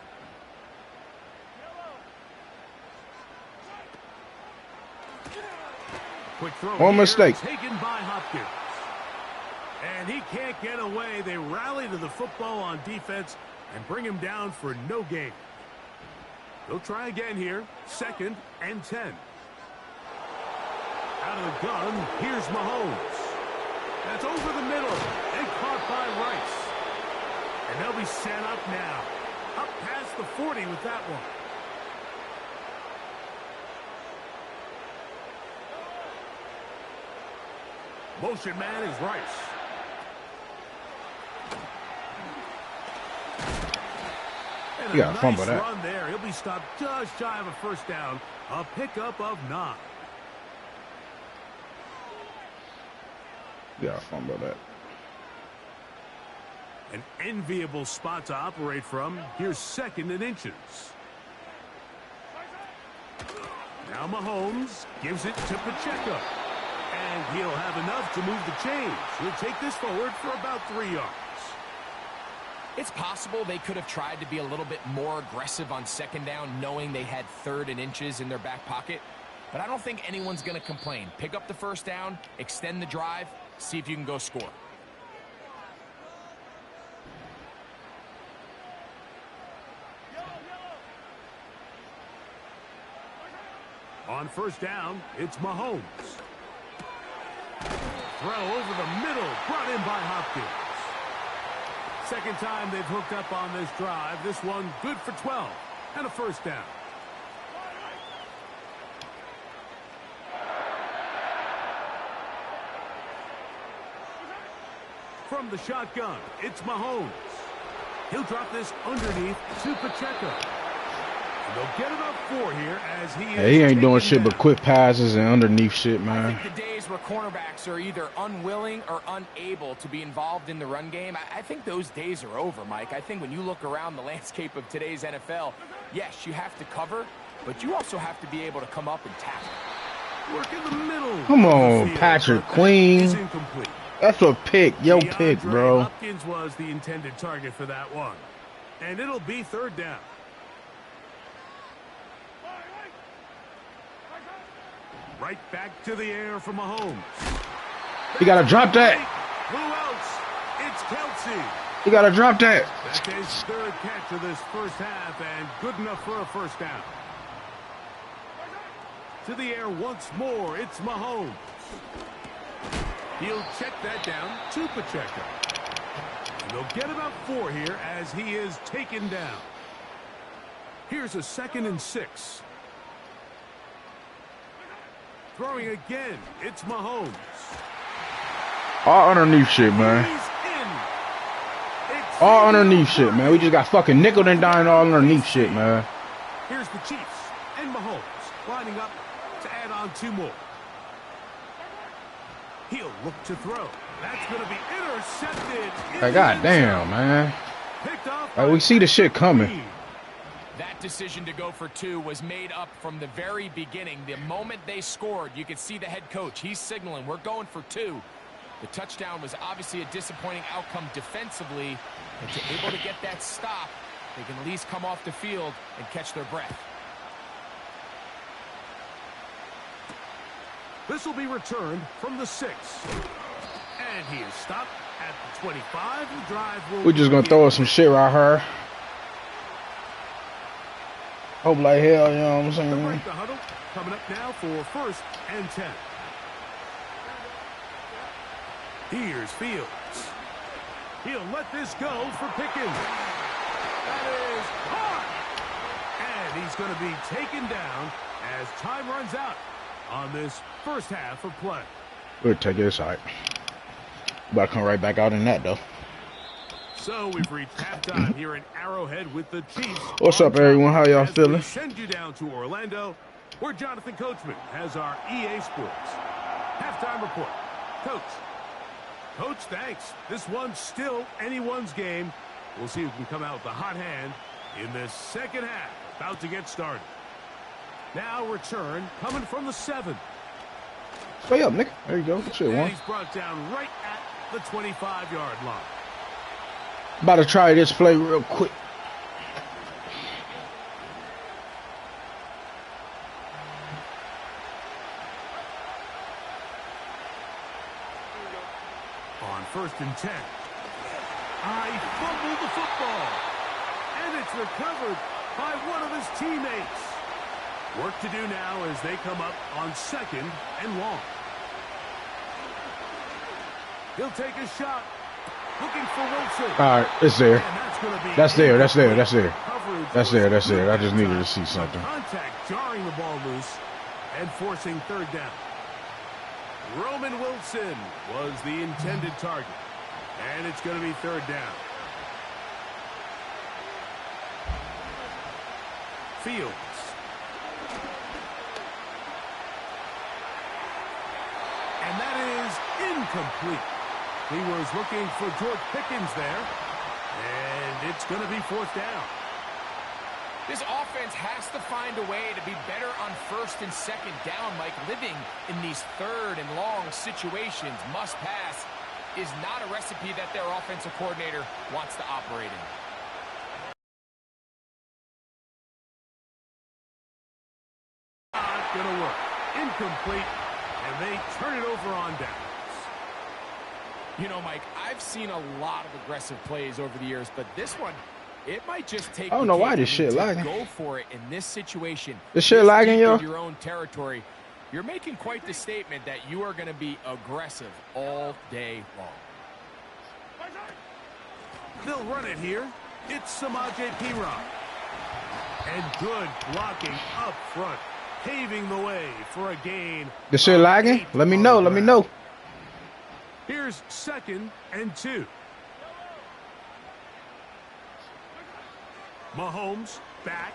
Quick throw. One mistake. Taken by Hopkins. And he can't get away. They rally to the football on defense and bring him down for no gain. They'll try again here. 2nd and 10. Out of the gun, here's Mahomes. That's over the middle and caught by Rice. And they'll be set up now. Up past the 40 with that one. Motion man is Rice. And a Yeah, fumble nice that. run there. He'll be stopped just shy of a 1st down. A pickup of 9. Yeah, fumble that. An enviable spot to operate from. Here's 2nd and inches. Now Mahomes gives it to Pacheco. And he'll have enough to move the chains. He'll take this forward for about 3 yards. It's possible they could have tried to be a little bit more aggressive on 2nd down, knowing they had 3rd and inches in their back pocket. But I don't think anyone's going to complain. Pick up the 1st down, extend the drive, see if you can go score. On 1st down, it's Mahomes. Throw over the middle, brought in by Hopkins. 2nd time they've hooked up on this drive. This one good for 12 and a 1st down. From the shotgun, it's Mahomes. He'll drop this underneath to Pacheco. And they'll get about 4 here as he ain't doing shit but quick passes and underneath shit, man. I think the days where cornerbacks are either unwilling or unable to be involved in the run game, I think those days are over, Mike. I think when you look around the landscape of today's NFL, yes, you have to cover, but you also have to be able to come up and tackle. Work in the middle. Come on, Patrick Queen. Incomplete. That's a pick. Yo, pick, bro. Hopkins was the intended target for that one. And it'll be 3rd down. Right back to the air for Mahomes. You gotta drop that. Who else? It's Kelsey. You gotta drop that. That's his 3rd catch of this first half and good enough for a first down. To the air once more, it's Mahomes. He'll check that down to Pacheco. And they'll get about 4 here as he is taken down. Here's a 2nd and 6. Throwing again, it's Mahomes. All underneath shit, man. All underneath shit, man. We just got fucking nickel and dime all underneath shit, man. Here's the Chiefs and Mahomes lining up to add on 2 more. He'll look to throw. That's going to be intercepted. Like, goddamn, man. Like, we see the shit coming. That decision to go for 2 was made up from the very beginning. The moment they scored, you could see the head coach. He's signaling, we're going for 2. The touchdown was obviously a disappointing outcome defensively. But to able to get that stop, they can at least come off the field and catch their breath. This will be returned from the 6. And he is stopped at the 25. The drive will We're just gonna throw us some shit right here. Hope like hell, you know what I'm saying? Break the huddle. Coming up now for 1st and 10. Here's Fields. He'll let this go for Pickens. That is hard. And he's going to be taken down as time runs out on this first half of play. We'll take it aside. About to come right back out in that, though. So we've reached halftime here in Arrowhead with the Chiefs. What's up, everyone? How y'all feeling? Send you down to Orlando, where Jonathan Coachman has our EA Sports halftime report. Coach, thanks. This one's still anyone's game. We'll see who can come out with the hot hand in this second half. About to get started. Now return coming from the 7. Stay up, nigga. There you go. Good shit, one. He's brought down right at the 25-yard line. About to try this play real quick. On 1st and 10. I fumbled the football. And it's recovered by one of his teammates. Work to do now as they come up on 2nd and long. He'll take a shot. Looking for Wilson. All right, it's there. That's there. That's there. I just needed to see something. Contact jarring the ball loose and forcing 3rd down. Roman Wilson was the intended target. And it's going to be 3rd down. Fields. And that is incomplete. He was looking for George Pickens there. And it's going to be 4th down. This offense has to find a way to be better on 1st and 2nd down, Mike. Living in these 3rd and long situations, must pass, is not a recipe that their offensive coordinator wants to operate in. Not going to work. Incomplete. And they turn it over on downs. You know, Mike, I've seen a lot of aggressive plays over the years, but this one, it might just take. I don't know why this shit lagging. Go for it in this situation. This shit lagging, yo. In your own territory, you're making quite the statement that you are going to be aggressive all day long. They'll run it here. It's Samaje Perine. And good blocking up front, paving the way for a gain. This shit lagging? Let me know. Here's 2nd and 2. Mahomes back.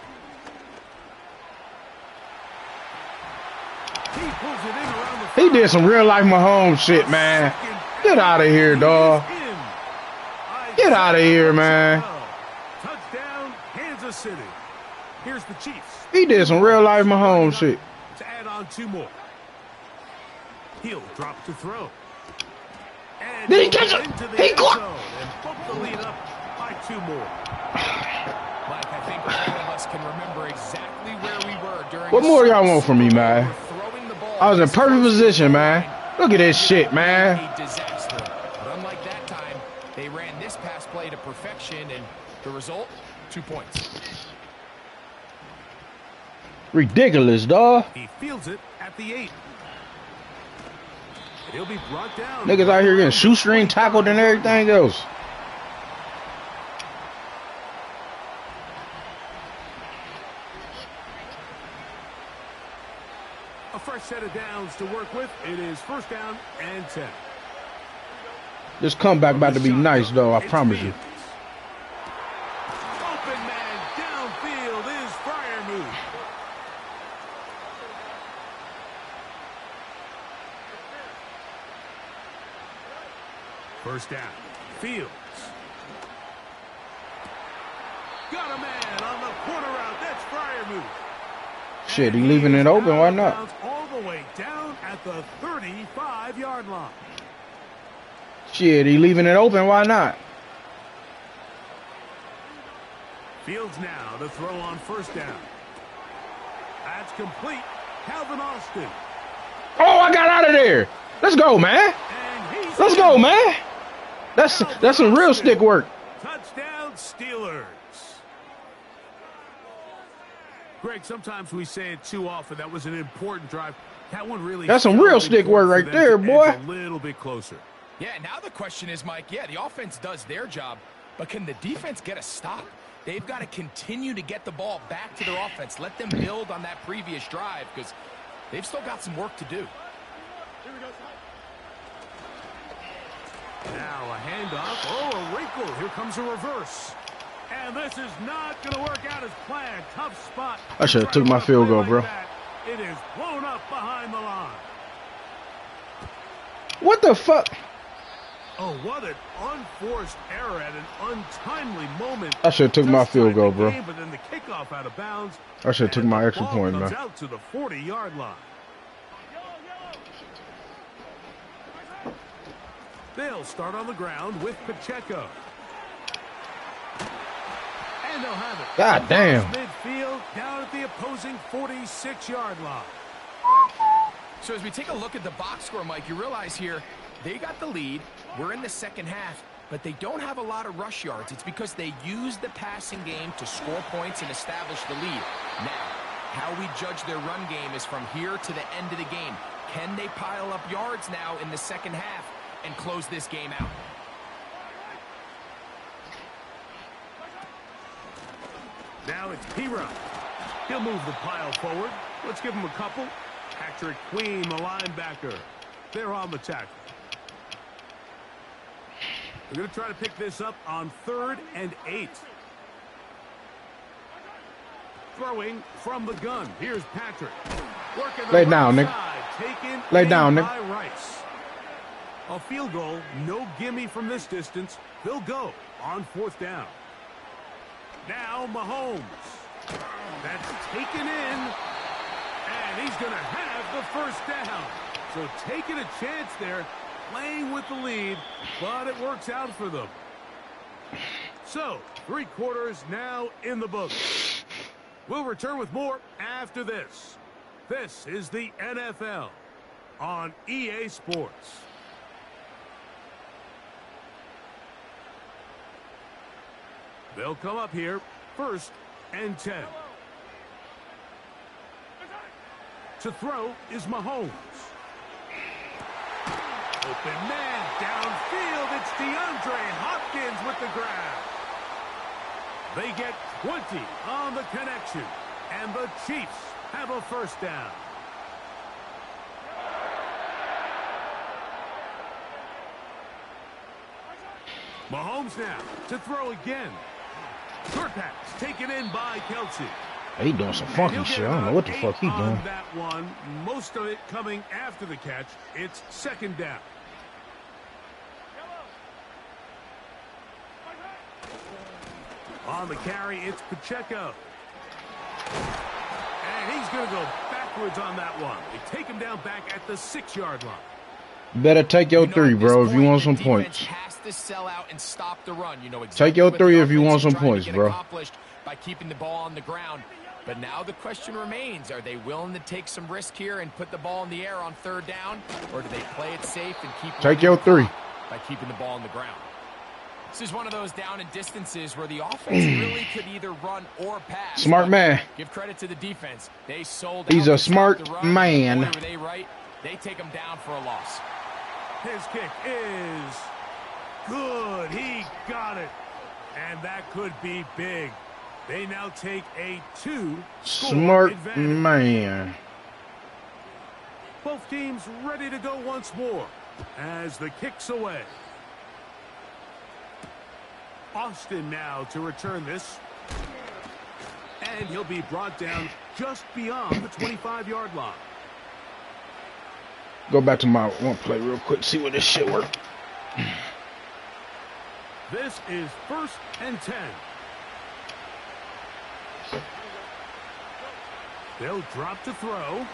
He pulls it in around the He did some real life Mahomes shit, man. Get out of here, dog. Get out of here, man. Touchdown, Kansas City. Here's the Chiefs. He did some real life Mahomes shit. To add on 2 more. He'll drop to throw. And Did he catch it? He caught. And book the lead up by 2 more. Mike, I think all of us can remember exactly where we were during. What more y'all want from me, man? I was in perfect position, man. Look at this shit, man. A disaster. But unlike that time, they ran this pass play to perfection, and the result, 2 points. Ridiculous, dog. He fields it at the 8. He'll be brought down. Niggas out here getting shoestring tackled and everything else. A fresh set of downs to work with. It is 1st down and 10. This comeback about to be nice, though. I promise you. Open man downfield is Freiermuth. First down. Fields. Got a man on the corner route. That's Freiermuth. Shit, he leaving it open. Why not? All the way down at the 35-yard line. Shit, he leaving it open. Why not? Fields now to throw on 1st down. That's complete. Calvin Austin. Oh, I got out of there. Let's go, man. Let's go, man. That's some real stick work. Touchdown, Steelers. Greg, sometimes we say it too often. That was an important drive. That one really. That's some real stick work right there, boy. A little bit closer. Yeah, now the question is, Mike, yeah, the offense does their job, but can the defense get a stop? They've got to continue to get the ball back to their offense. Let them build on that previous drive because they've still got some work to do. Now a handoff. Oh, a wrinkle. Here comes a reverse. And this is not going to work out as planned. Tough spot. I should have took my field goal, bro. It is blown up behind the line. What the fuck? Oh, what an unforced error at an untimely moment. I should have took my field goal, bro. But then the kickoff out of bounds. I should have took my extra point, man. Out to the 40-yard line. They'll start on the ground with Pacheco. And they'll have it. God damn. Midfield down at the opposing 46-yard line. So as we take a look at the box score, Mike, you realize here they got the lead. We're in the second half, but they don't have a lot of rush yards. It's because they use the passing game to score points and establish the lead. Now, how we judge their run game is from here to the end of the game. Can they pile up yards now in the second half and close this game out? Now it's P-Run. He'll move the pile forward. Let's give him a couple. Patrick Queen, the linebacker. They're on the tackle. We're going to try to pick this up on 3rd and 8. Throwing from the gun. Here's Patrick. Lay down, Nick. Lay down, Nick. Rice. A field goal, no gimme from this distance. They'll go on 4th down. Now Mahomes. That's taken in. And he's going to have the 1st down. So taking a chance there, playing with the lead, but it works out for them. So, 3 quarters now in the books. We'll return with more after this. This is the NFL on EA Sports. They'll come up here, 1st and 10. To throw is Mahomes. Open man downfield. It's DeAndre Hopkins with the grab. They get 20 on the connection. And the Chiefs have a 1st down. Mahomes now to throw again. Short pass taken in by Kelsey. He doing some funky shit. I don't know what the fuck he doing. That one, most of it coming after the catch. It's second down. On the carry, it's Pacheco. And he's going to go backwards on that one. They take him down back at the 6-yard line. Better take your 3, bro, if you want some points. Has to sell out and stop the run. You know exactly take your 3 if you want some points, bro. By keeping the ball on the ground. But now the question remains, are they willing to take some risk here and put the ball in the air on 3rd down? Or do they play it safe and keep take your 3 by keeping the ball on the ground? This is one of those down and distances where the offense really could either run or pass. Smart man. Give credit to the defense. They sold He's out a smart man. Boy, were they right? They take him down for a loss. His kick is good. He got it. And that could be big. They now take a 2-score smart advantage. Man. Both teams ready to go once more as the kick's away. Austin now to return this. And he'll be brought down just beyond the 25-yard line. Go back to my one play real quick, see what this shit work. This is 1st and 10. They'll drop to throw.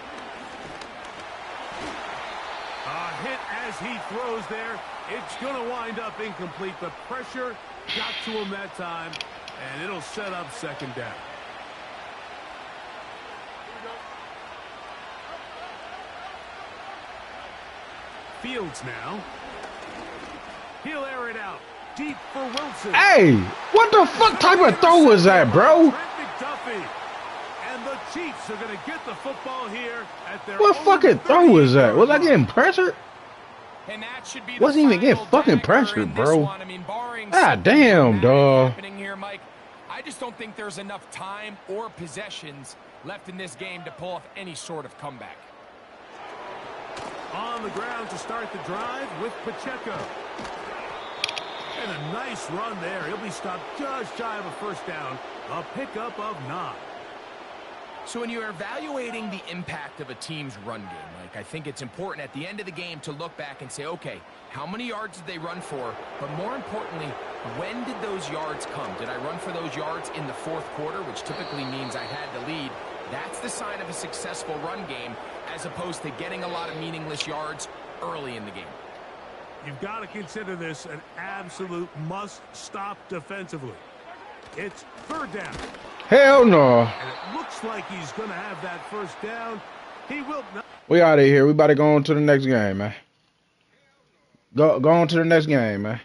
A hit as he throws there. It's going to wind up incomplete, but pressure got to him that time, and it'll set up 2nd down. Fields now. He'll air it out. Deep for Wilson. Hey, what the fuck type of throw was that, bro? And the Chiefs are going to get the football here at their what fucking throw was that? Was I getting pressured? And that should be wasn't even getting fucking pressured, bro. I mean, God damn, dog. Here, Mike. I just don't think there's enough time or possessions left in this game to pull off any sort of comeback. On the ground to start the drive with Pacheco. And a nice run there. He'll be stopped just shy of a 1st down. A pickup of 9. So when you're evaluating the impact of a team's run game, Mike, I think it's important at the end of the game to look back and say, okay, how many yards did they run for? But more importantly, when did those yards come? Did I run for those yards in the 4th quarter, which typically means I had the lead? That's the sign of a successful run game, as opposed to getting a lot of meaningless yards early in the game. You've got to consider this an absolute must-stop defensively. It's 3rd down. Hell no. And it looks like he's going to have that 1st down. He will not. We out of here. We about to go on to the next game, man. Go on to the next game, man.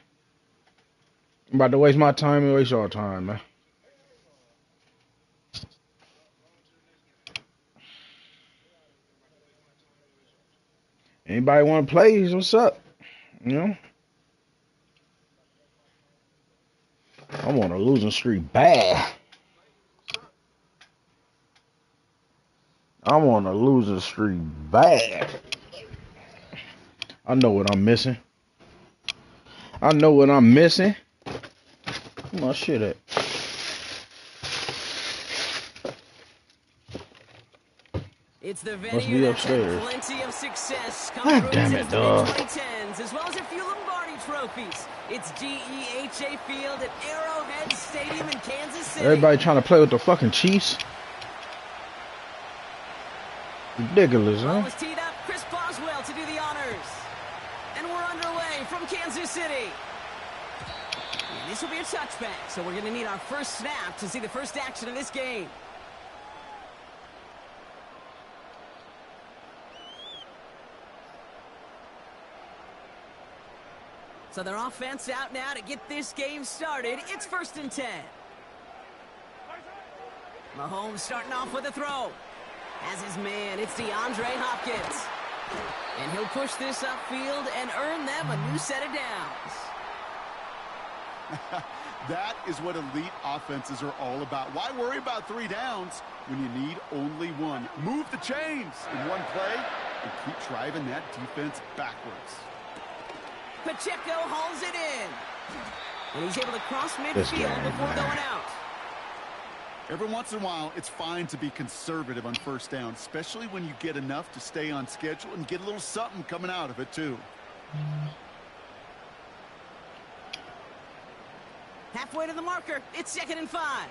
I'm about to waste my time and waste your time, man. Anybody want to play? What's up? You know? I'm on a losing streak bad. I'm on a losing streak bad. I know what I'm missing. I know what I'm missing. Where my shit at? It's the Must venue be that's had upstairs. plenty of success God coming through damn since it, the dog. mid-2010s, as well as a few Lombardi trophies. It's GEHA Field at Arrowhead Stadium in Kansas City. Everybody trying to play with the fucking Chiefs. Ridiculous, Ball huh? is teed up. Chris Boswell to do the honors. And we're underway from Kansas City. And this will be a touchback, so we're going to need our first snap to see the first action of this game. So their offense out now to get this game started. It's 1st and 10. Mahomes starting off with a throw. As his man, it's DeAndre Hopkins. And he'll push this upfield and earn them a new set of downs. That is what elite offenses are all about. Why worry about 3 downs when you need only 1? Move the chains in one play and keep driving that defense backwards. Pacheco hauls it in. And he's able to cross This midfield game, before man. going out. Every once in a while, it's fine to be conservative on first down, especially when you get enough to stay on schedule and get a little something coming out of it, too. Halfway to the marker. It's 2nd and 5.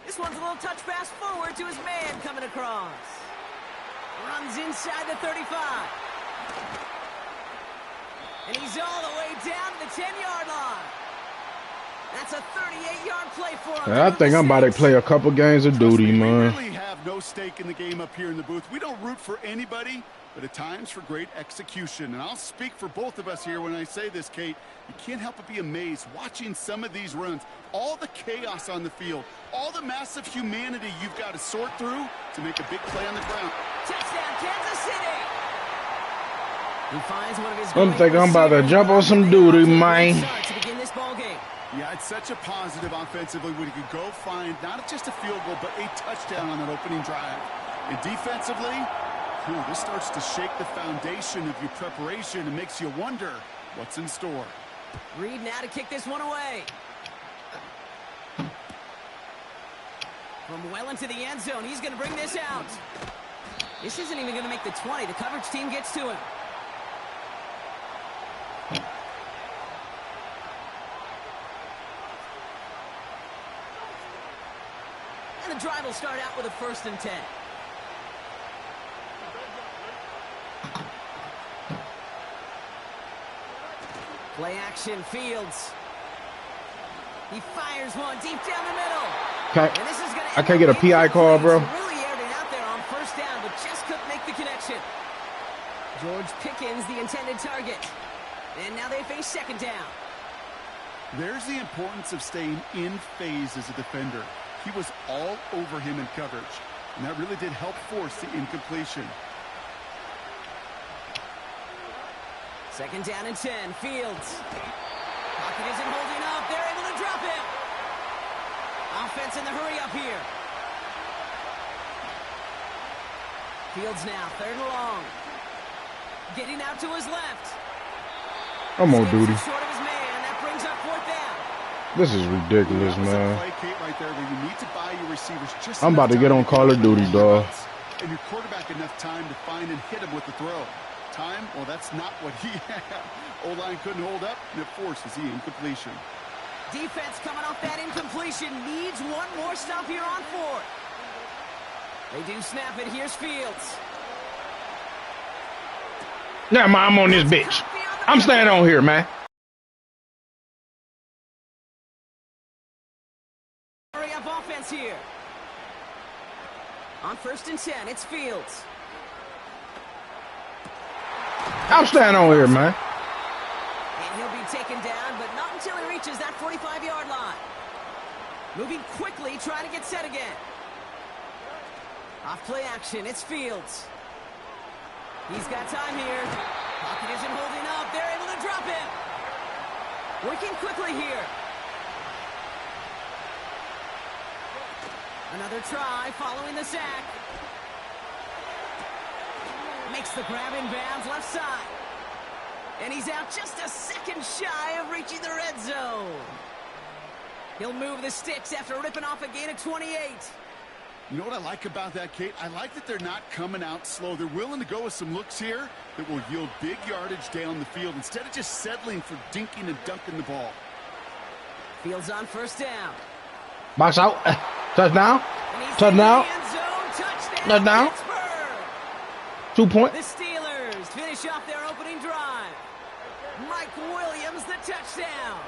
This one's a little touch pass forward to his man coming across. Runs inside the 35. And he's all the way down to the 10-yard line. That's a 38-yard play for him. I think I'm about to play a couple games of duty, man. We really have no stake in the game up here in the booth. We don't root for anybody, but at times for great execution. And I'll speak for both of us here when I say this, Kate. You can't help but be amazed watching some of these runs. All the chaos on the field, all the massive humanity you've got to sort through to make a big play on the ground. Touchdown, Kansas City. He finds one of his I'm thinking I'm about to jump on some duty, man. To begin this ball game. Yeah, it's such a positive offensively when you could go find not just a field goal, but a touchdown on that opening drive. And defensively, this starts to shake the foundation of your preparation and makes you wonder what's in store. Reed now to kick this one away. From well into the end zone, he's going to bring this out. This isn't even going to make the 20. The coverage team gets to him. And the drive will start out with a 1st and 10. Play action, Fields. He fires one deep down the middle. Okay. And this is gonna I can't get a PI call, bro. Really aired it out there on 1st down, but just couldn't make the connection. George Pickens, the intended target. And now they face 2nd down. There's the importance of staying in phase as a defender. He was all over him in coverage, and that really did help force the incompletion. 2nd down and 10. Fields. Pocket isn't holding up. They're able to drop it. Offense in the hurry up here. Fields now, 3rd and long. Getting out to his left. I'm on duty. Short of his man. That brings up 4th down. This is ridiculous, man. Play, Kate, right there, where you need to buy your receivers just I'm about to get on Call of Duty, dog. And your quarterback enough time to find and hit him with the throw. Time? Well, that's not what he had. O-line couldn't hold up, and it forces the incompletion. Defense coming off that incompletion needs one more stop here on 4th. They do snap it. Here's Fields. Now, I'm on this bitch. I'm staying on here, man. Hurry up offense here. On 1st and 10, it's Fields. I'm staying on here, man. And he'll be taken down, but not until he reaches that 45-yard line. Moving quickly, trying to get set again. Off play action, it's Fields. He's got time here. Pocket isn't holding up. They're able to drop him. Working quickly here. Another try following the sack. Makes the grab in bounds left side. And he's out just a second shy of reaching the red zone. He'll move the sticks after ripping off a gain of 28. You know what I like about that, Kate? I like that they're not coming out slow. They're willing to go with some looks here that will yield big yardage down the field instead of just settling for dinking and dunking the ball. Fields on 1st down. Box out. Touchdown. Touchdown. Touchdown. 2 point. The Steelers finish off their opening drive. Mike Williams, the touchdown.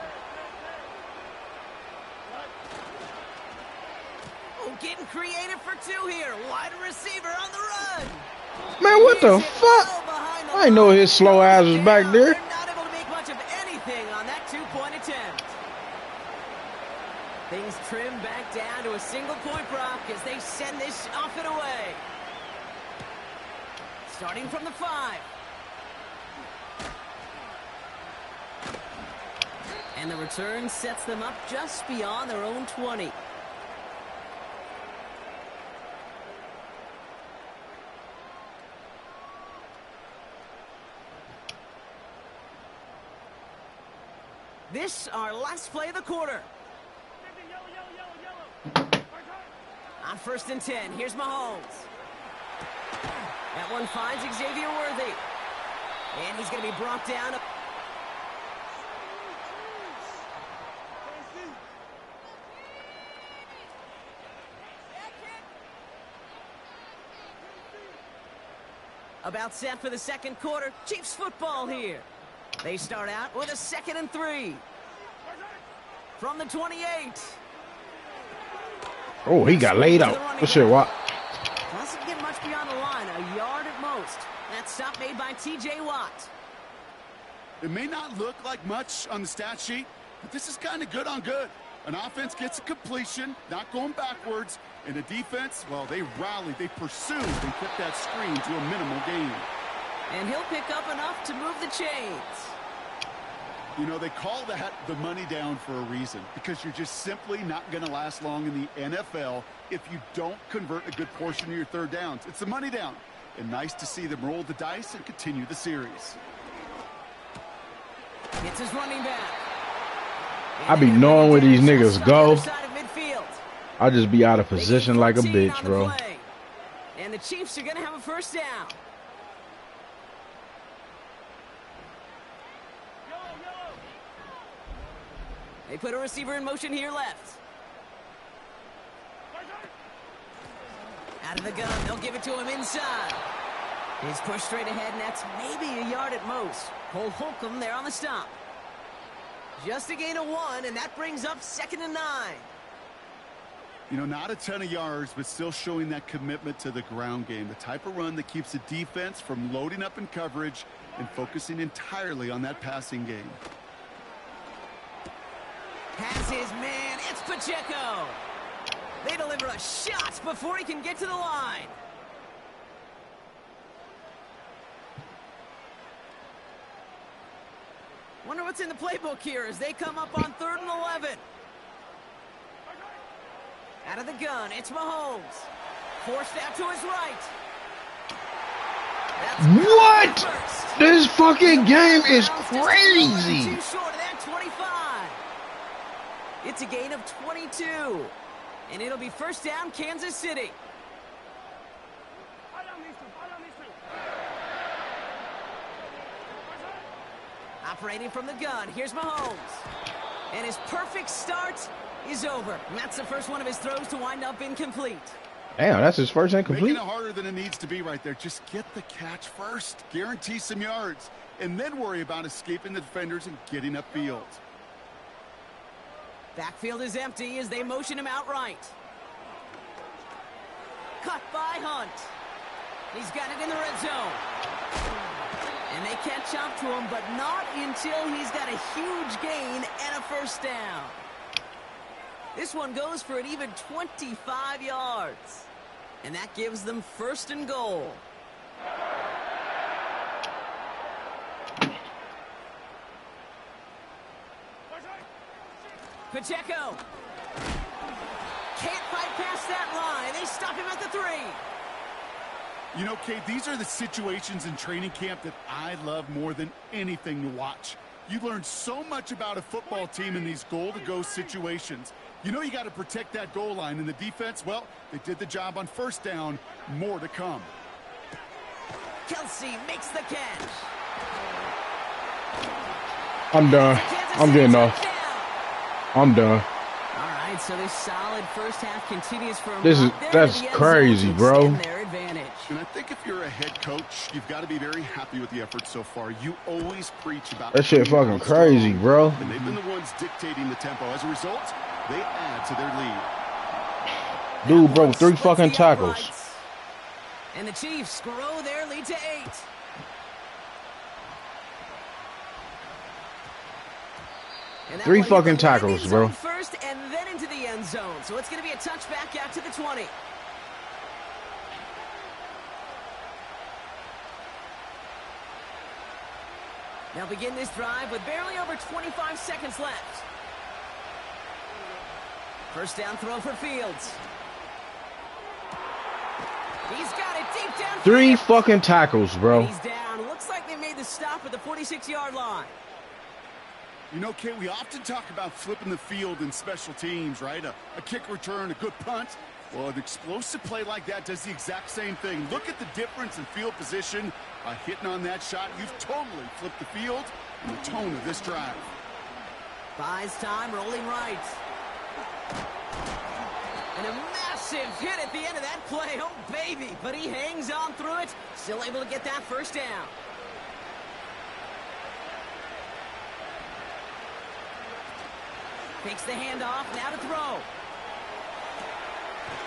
Oh, getting creative for 2 here. Wide receiver on the run. Man, what the fuck? I didn't know his slow ass was back there. They're not able to make much of anything on that 2-point attempt. Things trim back down to a single-point Brock as they send this off and away. Starting from the 5. And the return sets them up just beyond their own 20. This, our last play of the quarter. On 1st and 10, here's Mahomes. That one finds Xavier Worthy. And he's going to be brought down. About set for the second quarter. Chiefs football here. They start out with a 2nd and 3. From the 28. Oh, he got laid out. Good shit, Watt. Doesn't get much beyond the line, a yard at most. That stop made by T.J. Watt. It may not look like much on the stat sheet, but this is kind of good on good. An offense gets a completion, not going backwards, and the defense, well, they rallied, they pursued, and kept that screen to a minimal gain. And he'll pick up enough to move the chains. You know, they call that the money down for a reason, because you're just simply not going to last long in the NFL if you don't convert a good portion of your third downs. It's the money down, and nice to see them roll the dice and continue the series. It's his running back. I be knowing where these niggas go. I just be out of position like a bitch, bro. And the Chiefs are going to have a 1st down. They put a receiver in motion here left. Out of the gun, they'll give it to him inside. He's pushed straight ahead, and that's maybe a yard at most. Cole Holcomb there on the stop. Just a gain of 1, and that brings up 2nd and 9. You know, not a ton of yards, but still showing that commitment to the ground game. The type of run that keeps the defense from loading up in coverage and focusing entirely on that passing game. Has his man, it's Pacheco. They deliver a shot before he can get to the line. Wonder what's in the playbook here as they come up on 3rd and 11. Out of the gun, it's Mahomes. Forced out to his right. What? This fucking game is crazy. Too short of that 25. It's a gain of 22. And it'll be 1st down, Kansas City. Operating from the gun, here's Mahomes. And his perfect start is over. And that's the first one of his throws to wind up incomplete. Damn, that's his first incomplete. Making it harder than it needs to be right there. Just get the catch first. Guarantee some yards. And then worry about escaping the defenders and getting upfield. Backfield is empty as they motion him out right. Cut by Hunt. He's got it in the red zone. And they catch up to him, but not until he's got a huge gain and a 1st down. This one goes for an even 25 yards. And that gives them 1st and goal. Pacheco. Can't fight past that line. They stop him at the 3. You know, Kate, these are the situations in training camp that I love more than anything to watch. You learn so much about a football team in these goal-to-go situations. You know you got to protect that goal line, and the defense, well, they did the job on 1st down. More to come. Kelsey makes the catch. I'm done. I'm getting off. I'm done. All right, so this solid first half continues for that's crazy, bro. And I think if you're a head coach, you've got to be very happy with the effort so far. You always preach about that shit fucking crazy, bro. And they've been the ones dictating the tempo. As a result, they add to their lead. Dude broke 3 fucking tackles. And the Chiefs grow their lead to 8. And 3 fucking tackles, bro. First and then into the end zone. So it's going to be a touchback out to the 20. They'll begin this drive with barely over 25 seconds left. 1st down throw for Fields. He's got it deep down. 3 fucking tackles, bro. And he's down. Looks like they made the stop at the 46-yard line. You know, Kate, we often talk about flipping the field in special teams, right? A kick return, a good punt. Well, an explosive play like that does the exact same thing. Look at the difference in field position. By hitting on that shot, you've totally flipped the field and the tone of this drive. Buys time, rolling right. And a massive hit at the end of that play. Oh, baby. But he hangs on through it. Still able to get that first down. Takes the handoff, now to throw.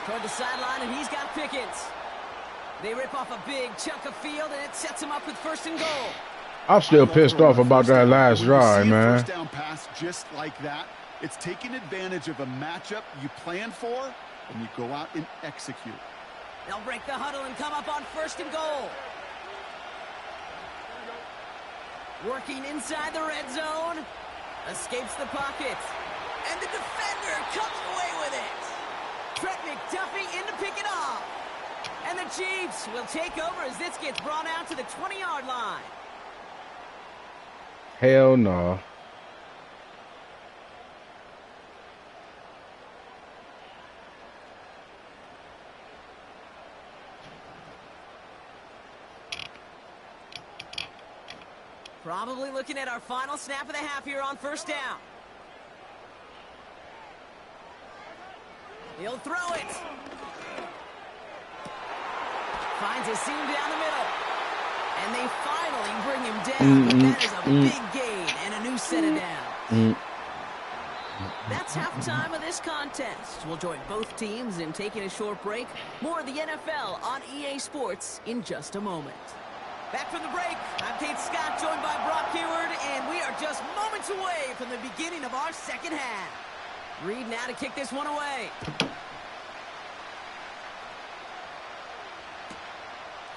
Toward the sideline, and he's got Pickens. They rip off a big chunk of field, and it sets him up with 1st and goal. I'm still pissed off about that last drive, man. First down pass just like that. It's taking advantage of a matchup you planned for, and you go out and execute. They'll break the huddle and come up on 1st and goal. Working inside the red zone. Escapes the pocket. And the defender comes away with it. Trent McDuffie in to pick it off. And the Chiefs will take over as this gets brought out to the 20-yard line. Hell no. Probably looking at our final snap of the half here on 1st down. He'll throw it. Finds a seam down the middle. And they finally bring him down. That is a big gain and a new set of downs. That's halftime of this contest. We'll join both teams in taking a short break. More of the NFL on EA Sports in just a moment. Back from the break, I'm Kate Scott, joined by Brock Hayward, and we are just moments away from the beginning of our second half. Reed now to kick this one away.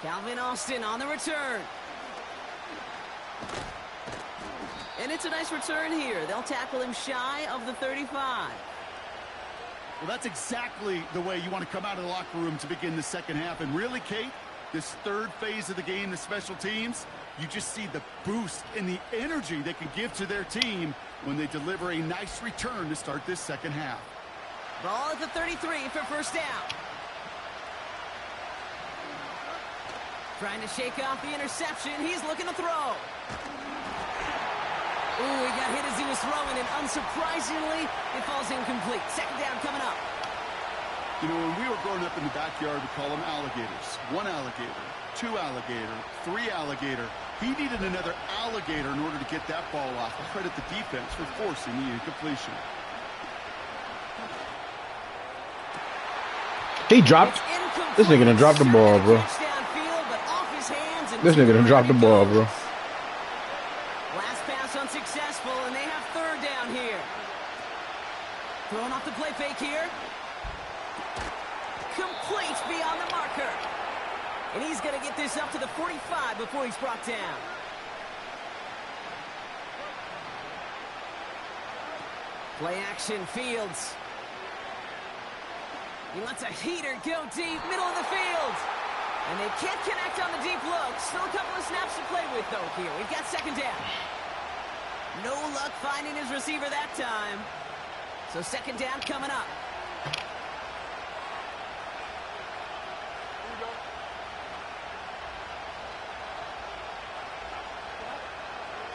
Calvin Austin on the return. And it's a nice return here. They'll tackle him shy of the 35. Well, that's exactly the way you want to come out of the locker room to begin the second half. And really, Kate, this third phase of the game, the special teams, you just see the boost and the energy they can give to their team when they deliver a nice return to start this second half. Ball at the 33 for 1st down. Trying to shake off the interception. He's looking to throw. Ooh, he got hit as he was throwing, and unsurprisingly, it falls incomplete. 2nd down coming up. You know, when we were growing up in the backyard, we call them alligators. 1 alligator, 2 alligator, 3 alligator. He needed another alligator in order to get that ball off. I credit the defense for forcing the incompletion. He dropped. This nigga done dropped the ball, bro. This nigga done dropped the ball, bro. Last pass unsuccessful, and they have 3rd down here. Throwing off the play fake here. Complete beyond the marker. And he's going to get this up to the 45 before he's brought down. Play action, Fields. He lets a heater go deep, middle of the field. And they can't connect on the deep look. Still a couple of snaps to play with, though, here. We've got 2nd down. No luck finding his receiver that time. So 2nd down coming up.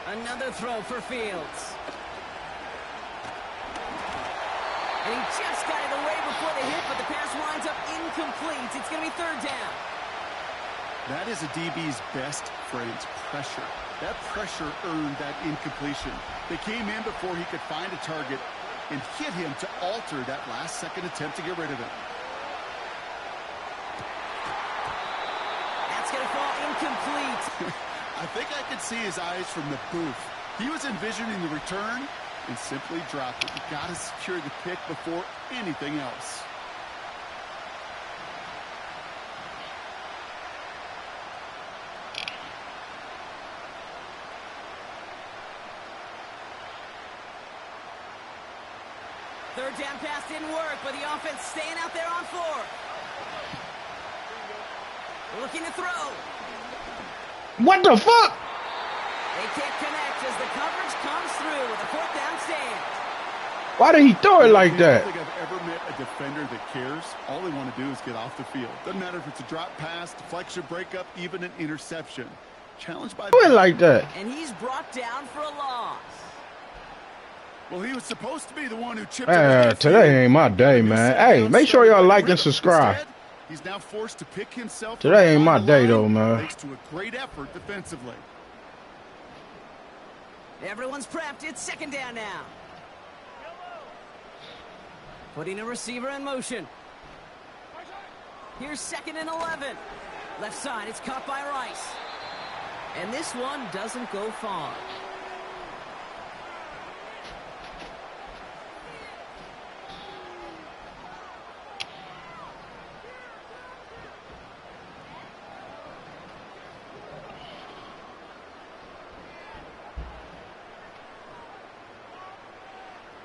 Another throw for Fields. And he just got it away before the hit, but the pass winds up incomplete. It's going to be 3rd down. That is a DB's best friend, pressure. That pressure earned that incompletion. They came in before he could find a target and hit him to alter that last-second attempt to get rid of him. That's going to fall incomplete. I think I could see his eyes from the booth. He was envisioning the return and simply dropped it. You got to secure the pick before anything else. Third down pass didn't work, but the offense staying out there on 4. Looking to throw. What the fuck? They can't connect as the coverage comes through with a 4th Why did he throw it like that? I don't think I've ever met a defender that cares. All they want to do is get off the field. Doesn't matter if it's a drop pass, deflection, breakup, even an interception. Challenged by Do it like that. And he's brought down for a loss. Well, he was supposed to be the one who chipped today ain't my day, man. Hey, make sure y'all like and subscribe. Instead, he's now forced to pick himself. Today ain't my day, though, man. Thanks to a great effort defensively. Everyone's prepped. It's second down now. Putting a receiver in motion. Here's 2nd and 11. Left side, it's caught by Rice. And this one doesn't go far.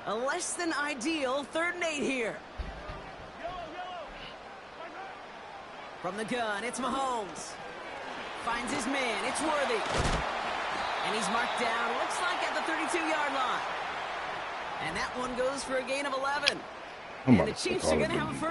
A less than ideal 3rd and 8 here. From the gun, it's Mahomes. Finds his man, it's Worthy. And he's marked down, looks like at the 32-yard line. And that one goes for a gain of 11. And the Chiefs are going to have a first.